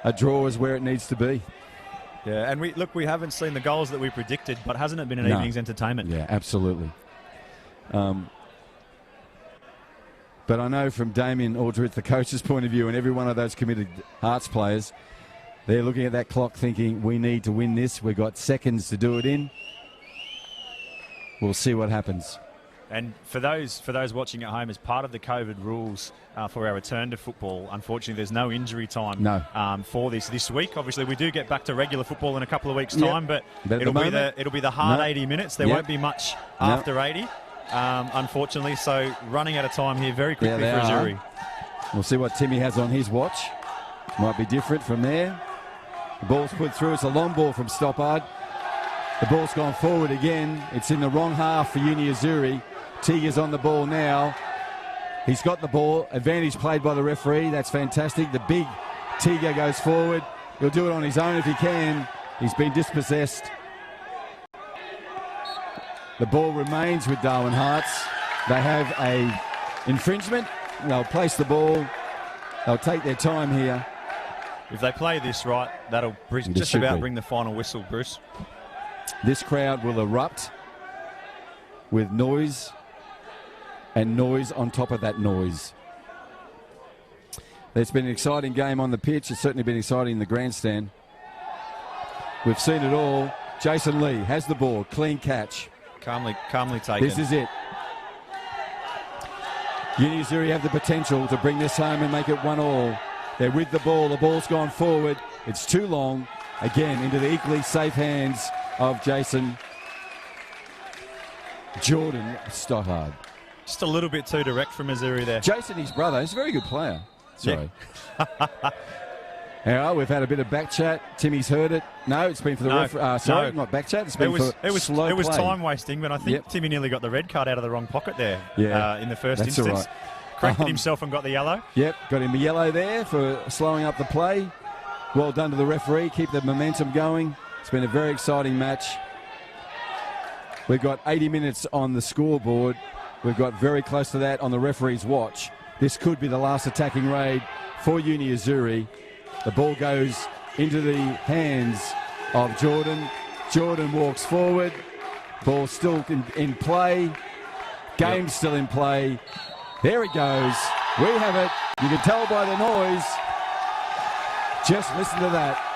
A draw is where it needs to be. Yeah, and we haven't seen the goals that we predicted, but hasn't it been an evening's entertainment? Yeah, absolutely. But I know from Damien Aldrich, the coach's point of view, and every one of those committed Hearts players, they're looking at that clock thinking, we need to win this. We've got seconds to do it in. We'll see what happens. And for those watching at home, as part of the COVID rules for our return to football, unfortunately, there's no injury time for this week. Obviously, we do get back to regular football in a couple of weeks' time, but it'll be the hard 80 minutes. There won't be much after 80, unfortunately. So running out of time here very quickly for Azzurri. We'll see what Timmy has on his watch. Might be different from there. The ball's put through. It's a long ball from Stoppard. The ball's gone forward again. It's in the wrong half for Azzurri. Teague's on the ball now. He's got the ball. Advantage played by the referee. That's fantastic. The big Teague goes forward. He'll do it on his own if he can. He's been dispossessed. The ball remains with Darwin Hearts. They have a infringement. They'll place the ball. They'll take their time here. If they play this right, that'll just about bring the final whistle, Bruce. This crowd will erupt with noise and noise on top of that noise. It's been an exciting game on the pitch. It's certainly been exciting in the grandstand. We've seen it all. Jason Lee has the ball. Clean catch. Calmly taken. This is it. Azzurri have the potential to bring this home and make it 1-1. They're with the ball. The ball's gone forward. It's too long. Again, into the equally safe hands of Jason Jordan Stoppard. Just a little bit too direct from Azzurri there. Jason, his brother, he's a very good player. Sorry. Yeah. We've had a bit of back chat. Timmy's heard it. No, it's been for the sorry, not back chat. It's been slow It was play. Time wasting, but I think Timmy nearly got the red card out of the wrong pocket there in the first that's instance. Right. Corrected himself and got the yellow. Yep, got him a yellow there for slowing up the play. Well done to the referee. Keep the momentum going. It's been a very exciting match. We've got 80 minutes on the scoreboard. We've got very close to that on the referee's watch. This could be the last attacking raid for Uni Azzurri. The ball goes into the hands of Jordan. Jordan walks forward. Ball still in play. Game still in play. There it goes. We have it. You can tell by the noise. Just listen to that.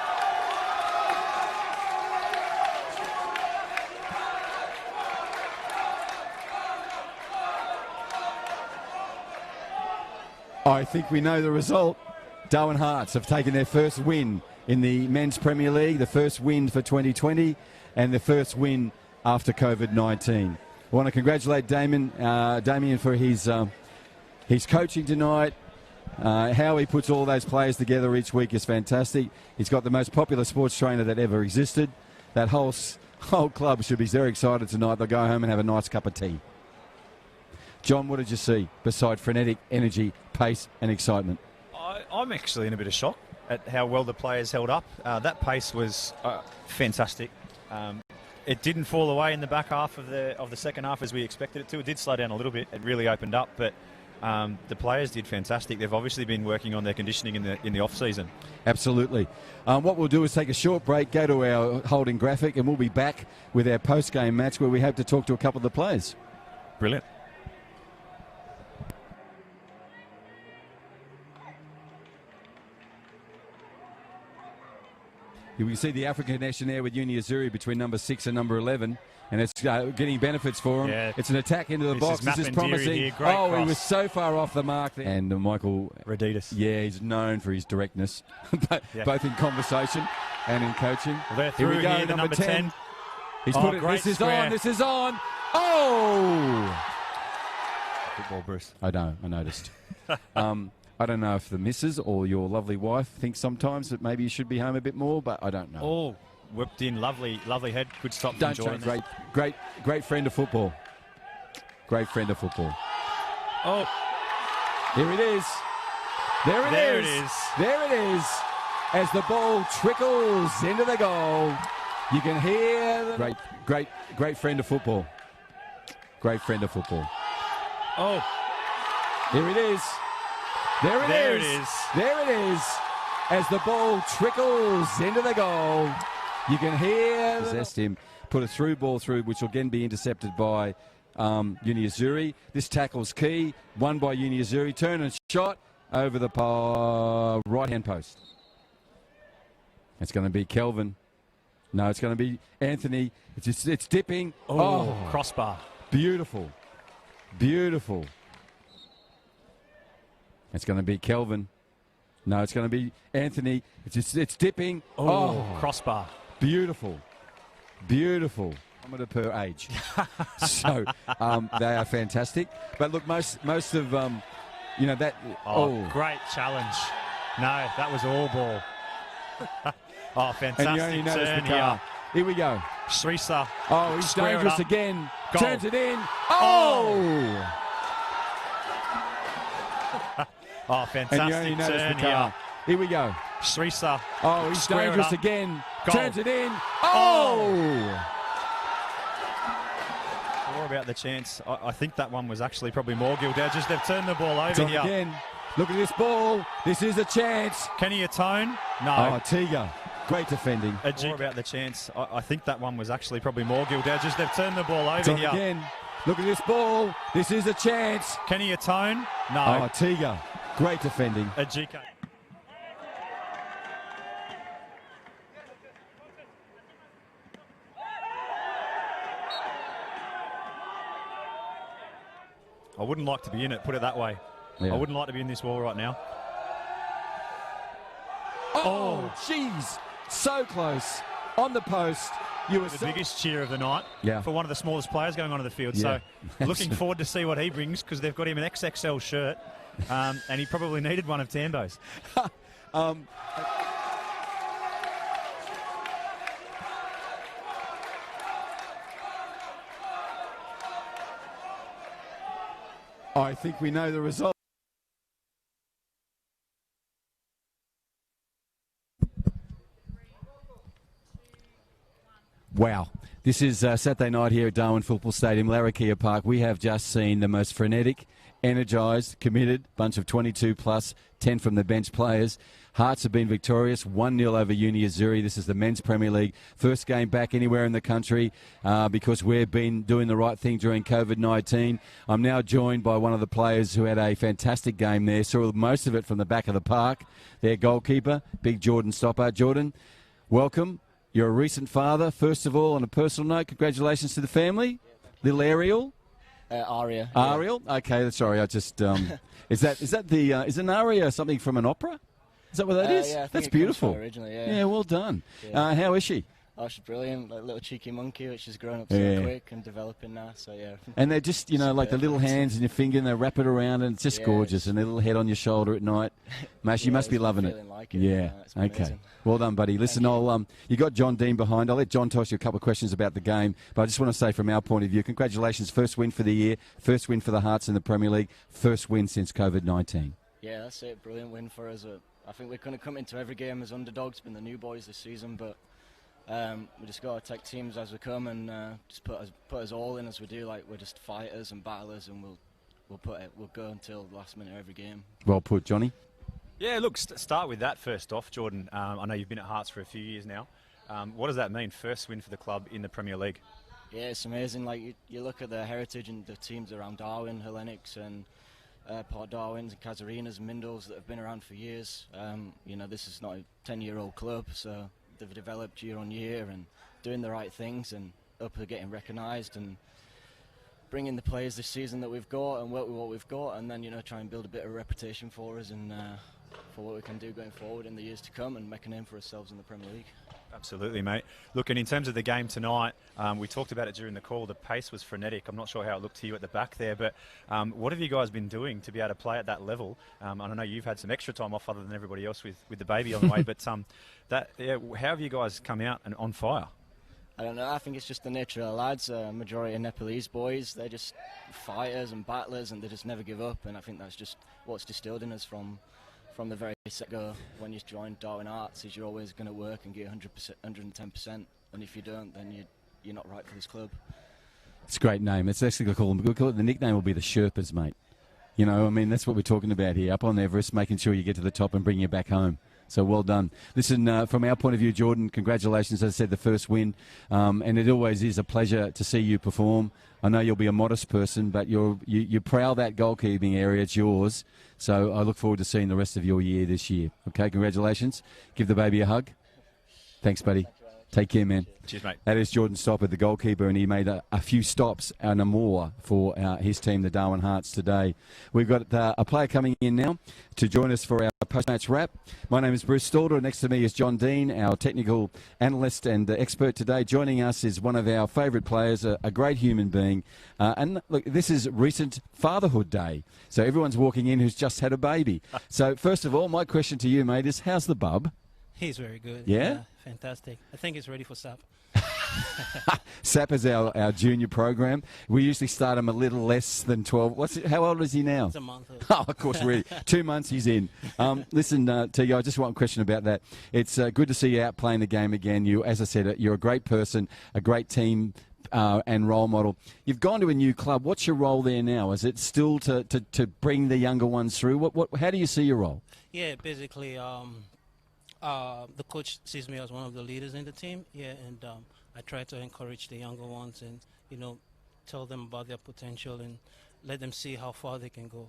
I think we know the result. Darwin Hearts have taken their first win in the Men's Premier League, the first win for 2020 and the first win after COVID-19. I want to congratulate Damien for his coaching tonight. How he puts all those players together each week is fantastic. He's got the most popular sports trainer that ever existed. That whole club should be very excited tonight. They'll go home and have a nice cup of tea. John, what did you see beside frenetic energy, pace and excitement? I'm actually in a bit of shock at how well the players held up. That pace was fantastic. It didn't fall away in the back half of the second half as we expected it to. It did slow down a little bit. It really opened up, but the players did fantastic. They've obviously been working on their conditioning in the off-season. Absolutely. What we'll do is take a short break, go to our holding graphic, and we'll be back with our post-game match where we hope to talk to a couple of the players. Brilliant. You can see the African connection there with Uni Azzurri between number 6 and number 11, and it's getting benefits for him. Yeah. It's an attack into the box. This is promising. He was so far off the mark there. And Michael Rd2. Yeah, he's known for his directness, both in conversation and in coaching. Well, they're through. Here we go, here, number 10. He's put it. This is square. on. This is on. Oh! Football, Bruce. I know. I noticed. I don't know if the missus or your lovely wife thinks sometimes that maybe you should be home a bit more, but I don't know. Oh, whipped in, lovely head. Good stop from Jordan. Great friend of football. Great friend of football. Oh, here it is. There it is. There it is. As the ball trickles into the goal, you can hear the great friend of football. Great friend of football. Oh, here it is. There it is. There it is. As the ball trickles into the goal, you can hear possessed him, put a through ball through, which will again be intercepted by Uni Azzurri. This tackle's key, won by Uni Azzurri. Turn and shot over the right-hand post. It's going to be Kelvin. No, it's going to be Anthony. It's dipping. Oh, crossbar. Beautiful. Beautiful. It's going to be Kelvin. No, it's going to be Anthony. It's dipping. Oh, crossbar. Beautiful. Beautiful. Per age. So they are fantastic. But look, most of that. Great challenge. No, that was all ball. Fantastic. And you only notice the car. Here we go. Shrisa. Oh, he's dangerous again. Goal. Turns it in. Oh! Fantastic. And you only notice the car. Here we go. Shrisa. Oh, he's dangerous again. Goal. Turns it in. Oh! More about the chance. I think that one was actually probably more Gildedges. They've turned the ball over here. Again. Look at this ball. This is a chance. Kenny Atone. No. Oh, Tiga. Great defending. More about the chance. I think that one was actually probably more Gildedges. They've turned the ball over here. Again. Look at this ball. This is a chance. Kenny Atone. No. Oh, Tiga. Great defending. Ajika. I wouldn't like to be in it, put it that way. Yeah. I wouldn't like to be in this wall right now. Oh, jeez. So close. On the post. You were the biggest cheer of the night for one of the smallest players going onto the field. Yeah. So looking forward to see what he brings, because they've got him an XXL shirt and he probably needed one of Tambo's. I think we know the result. Wow. This is Saturday night here at Darwin Football Stadium, Larrakia Park. We have just seen the most frenetic, energised, committed bunch of 22 plus, 10 from the bench players. Hearts have been victorious, 1-0 over Uni Azzurri. This is the Men's Premier League. First game back anywhere in the country because we've been doing the right thing during COVID-19. I'm now joined by one of the players who had a fantastic game there, saw most of it from the back of the park. Their goalkeeper, big Jordan Stopper. Jordan, welcome. You're a recent father. First of all, on a personal note, congratulations to the family. Little Ariel. Aria. Ariel? Okay, sorry, I just... is an aria something from an opera? Is that what that is? Yeah, I think that's it beautiful. comes from originally, yeah. Yeah, well done. Yeah. How is she? Oh, she's brilliant, like a little cheeky monkey, which has grown up Yeah. so quick and developing now, so yeah. And they're just, like the little hands in your finger, and they wrap it around, and it's just Yeah, gorgeous, and their little head on your shoulder at night. Mash, you Yeah, must be it's loving it. feeling like it. Yeah, It's okay. amazing. Well done, buddy. Listen, you got John Dean behind. I'll let John toss you a couple of questions about the game, but I just want to say from our point of view, congratulations. First win for the year, first win for the Hearts in the Premier League, first win since COVID-19. Yeah, that's it, brilliant win for us. I think we're going to come into every game as underdogs, been the new boys this season, but we just got to take teams as we come and just put us all in as we do. Like, we're just fighters and battlers, and we'll go until the last minute of every game. Well put, Johnny. Yeah, look, start with that first off, Jordan. I know you've been at Hearts for a few years now. What does that mean, first win for the club in the Premier League? Yeah, it's amazing. Like, you look at the heritage and the teams around Darwin, Hellenics and Port Darwins and Casuarinas and Mindles that have been around for years. This is not a 10-year-old club, so they've developed year on year and doing the right things and up to getting recognised and bringing the players this season that we've got and work with what we've got, and then try and build a bit of a reputation for us and for what we can do going forward in the years to come and make a name for ourselves in the Premier League. Absolutely, mate. Look, and in terms of the game tonight, we talked about it during the call. The pace was frenetic. I'm not sure how it looked to you at the back there, but what have you guys been doing to be able to play at that level? And I know you've had some extra time off other than everybody else with the baby on the way, but how have you guys come out and on fire? I don't know, I think it's just the nature of the lads. Majority of Nepalese boys, they're just fighters and battlers and they just never give up, and I think that's just what's distilled in us from the very set-go. When you join Darwin Hearts, is you're always going to work and get 100%, 110%, and if you don't, then you're not right for this club. It's a great name. It's actually we'll call it, the nickname will be the Sherpas, mate. That's what we're talking about here. Up on Everest, making sure you get to the top and bring you back home. So well done. Listen, from our point of view, Jordan, congratulations. As I said, the first win. And it always is a pleasure to see you perform. I know you'll be a modest person, but you prowl that goalkeeping area. It's yours. So I look forward to seeing the rest of your year this year. Okay, congratulations. Give the baby a hug. Thanks, buddy. Take care, man. Cheers, mate. That is Jordan Stopper, the goalkeeper, and he made a few stops and a more for his team, the Darwin Hearts, today. We've got a player coming in now to join us for our post-match wrap. My name is Bruce Stalder. Next to me is John Dean, our technical analyst and expert today. Joining us is one of our favourite players, a great human being. And look, this is recent Fatherhood Day. So everyone's walking in who's just had a baby. So first of all, my question to you, mate, is how's the bub? He's very good. Yeah? Fantastic. I think he's ready for SAP. SAP is our junior program. We usually start him a little less than 12. How old is he now? It's a month old. Oh, of course, really. 2 months he's in. Listen, Tigo, I just want a question about that. It's good to see you out playing the game again. You, as I said, you're a great person, a great team and role model. You've gone to a new club. What's your role there now? Is it still to bring the younger ones through? How do you see your role? Yeah, basically, the coach sees me as one of the leaders in the team. Yeah, and I try to encourage the younger ones and, tell them about their potential and let them see how far they can go.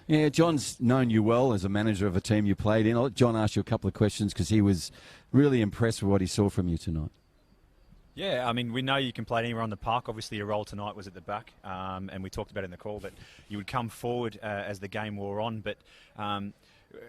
Yeah, John's known you well as a manager of a team you played in. I'll let John ask you a couple of questions because he was really impressed with what he saw from you tonight. Yeah, I mean, we know you can play anywhere on the park. Obviously, your role tonight was at the back, and we talked about it in the call that you would come forward as the game wore on. But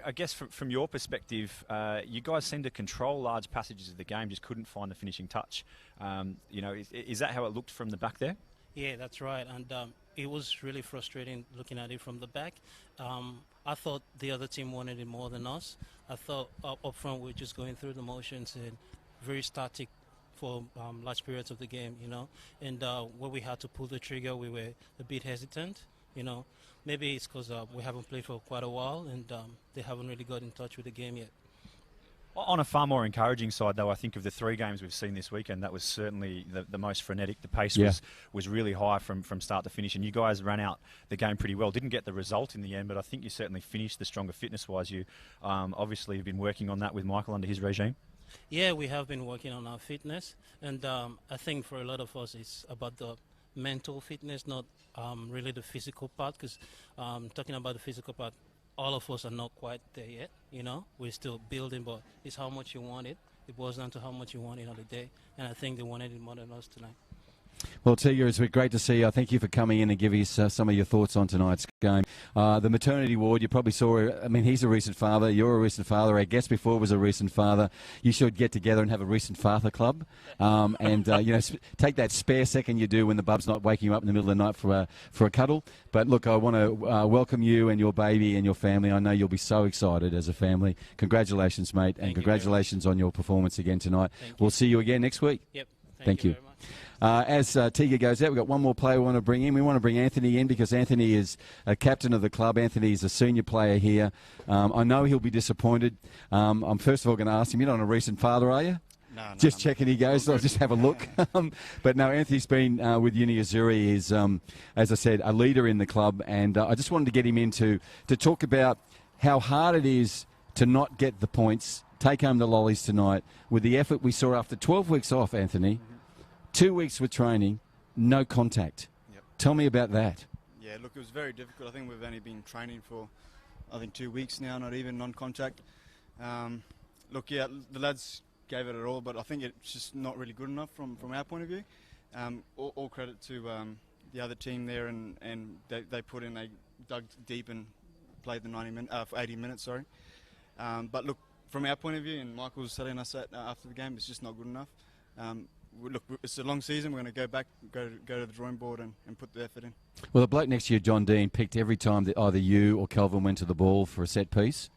I guess from your perspective, you guys seem to control large passages of the game, just couldn't find the finishing touch. Is that how it looked from the back there? Yeah, that's right. And it was really frustrating looking at it from the back. I thought the other team wanted it more than us. I thought up front we were just going through the motions and very static for large periods of the game, And when we had to pull the trigger, we were a bit hesitant, Maybe it's because we haven't played for quite a while and they haven't really got in touch with the game yet. On a far more encouraging side, though, I think of the 3 games we've seen this weekend, that was certainly the most frenetic. The pace was really high from start to finish, and you guys ran out the game pretty well. Didn't get the result in the end, but I think you certainly finished the stronger fitness-wise. You obviously have been working on that with Michael under his regime. Yeah, we have been working on our fitness, and I think for a lot of us it's about the mental fitness, not really the physical part, because talking about the physical part, all of us are not quite there yet, you know. We're still building, but it's how much you want it. It boils down to how much you want it on the day, and I think they wanted it more than us tonight. Well, Tiga, it's great to see you. Thank you for coming in and giving us some of your thoughts on tonight's game. The maternity ward, you probably saw, I mean, he's a recent father. You're a recent father. Our guest before was a recent father. You should get together and have a recent father club. And, you know, take that spare second you do when the bub's not waking you up in the middle of the night for a cuddle. But, look, I want to welcome you and your baby and your family. I know you'll be so excited as a family. Congratulations, mate, and congratulations on your performance again tonight. We'll see you again next week. Yep. Thank you. Very much. As Tiga goes out, we've got one more player we want to bring in. We want to bring Anthony in because Anthony is a captain of the club. Anthony is a senior player here. I know he'll be disappointed. I'm first of all going to ask him, you're not a recent father, are you? No, just checking he goes. I'll just have a look. But no, Anthony's been with Uni Azzurri. Is, as I said, a leader in the club. And I just wanted to get him in to talk about how hard it is to not get the points, take home the lollies tonight, with the effort we saw after 12 weeks off, Anthony. 2 weeks with training, no contact. Yep. Tell me about that. Yeah, look, it was very difficult. I think we've only been training for, 2 weeks now, not even non-contact. Look, yeah, the lads gave it all, but I think it's just not really good enough from our point of view. All credit to the other team there, and they put in, they dug deep and played the 80 minutes, sorry. But look, from our point of view, and Michael was telling us that after the game, it's just not good enough. Look, it's a long season. We're going to go back, go to the drawing board and put the effort in. Well, the bloke next to you, John Dean, picked every time that either you or Kelvin went to the ball for a set piece,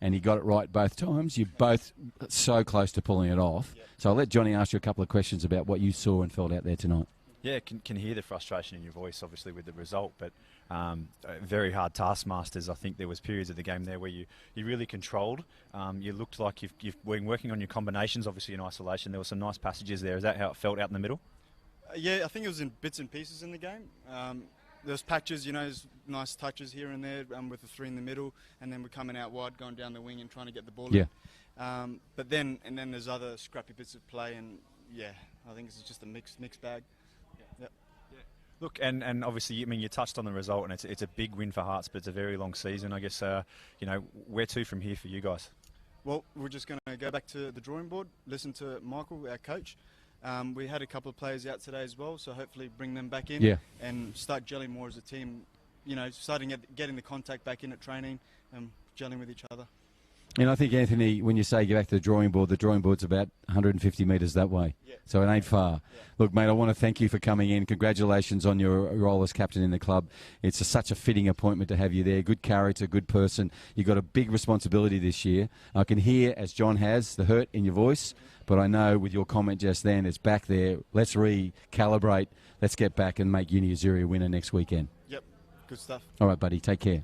and he got it right both times. You're both so close to pulling it off. So I'll let Johnny ask you a couple of questions about what you saw and felt out there tonight. Yeah, can hear the frustration in your voice, obviously, with the result, but very hard taskmasters. I think there was periods of the game there where you really controlled. You looked like you've been working on your combinations, obviously in isolation. There were some nice passages there. Is that how it felt out in the middle? Yeah, I think it was in bits and pieces in the game. There was patches, you know, nice touches here and there with the 3 in the middle, and then we're coming out wide, going down the wing and trying to get the ball in. But then there's other scrappy bits of play, and yeah, I think it's just a mixed bag. Look, and obviously, I mean, you touched on the result, and it's a big win for Hearts, but it's a very long season. I guess, you know, where to from here for you guys? Well, we're just going to go back to the drawing board, listen to Michael, our coach. We had a couple of players out today as well, so hopefully bring them back in and start gelling more as a team. You know, starting getting the contact back in at training and gelling with each other. And I think, Anthony, when you say go back to the drawing board's about 150 metres that way. So it ain't far. Look, mate, I want to thank you for coming in. Congratulations on your role as captain in the club. It's such a fitting appointment to have you there. Good character, good person. You've got a big responsibility this year. I can hear, as John has, the hurt in your voice, but I know with your comment just then, it's back there. Let's recalibrate. Let's get back and make Uni Azzurri a winner next weekend. Yep, good stuff. All right, buddy, take care.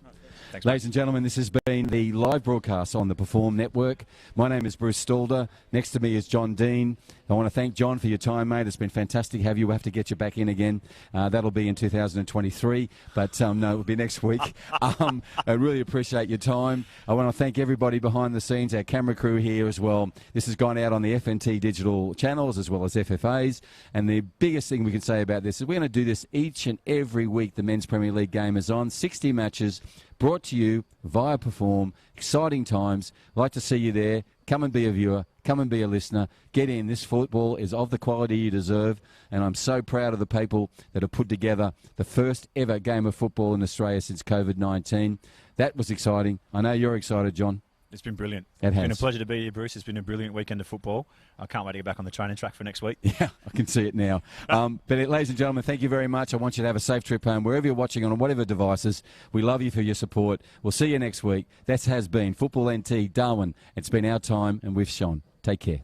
Thanks, ladies and gentlemen, this has been the live broadcast on the Perform Network. My name is Bruce Stalder. Next to me is John Dean. I want to thank John for your time, mate. It's been fantastic to have you. We'll have to get you back in again. That'll be in 2023, but no, it'll be next week. I really appreciate your time. I want to thank everybody behind the scenes, our camera crew here as well. This has gone out on the FNT digital channels as well as FFAs. And the biggest thing we can say about this is we're going to do this each and every week. The Men's Premier League game is on. 60 matches brought to you via Perform. Exciting times. Like to see you there. Come and be a viewer. Come and be a listener. Get in. This football is of the quality you deserve. And I'm so proud of the people that have put together the first ever game of football in Australia since COVID-19. That was exciting. I know you're excited, John. It's been brilliant. It's been a pleasure to be here, Bruce. It's been a brilliant weekend of football. I can't wait to get back on the training track for next week. Yeah, I can see it now. But ladies and gentlemen, thank you very much. I want you to have a safe trip home, wherever you're watching on whatever devices. We love you for your support. We'll see you next week. That has been Football NT Darwin. It's been our time, and we've shone. Take care.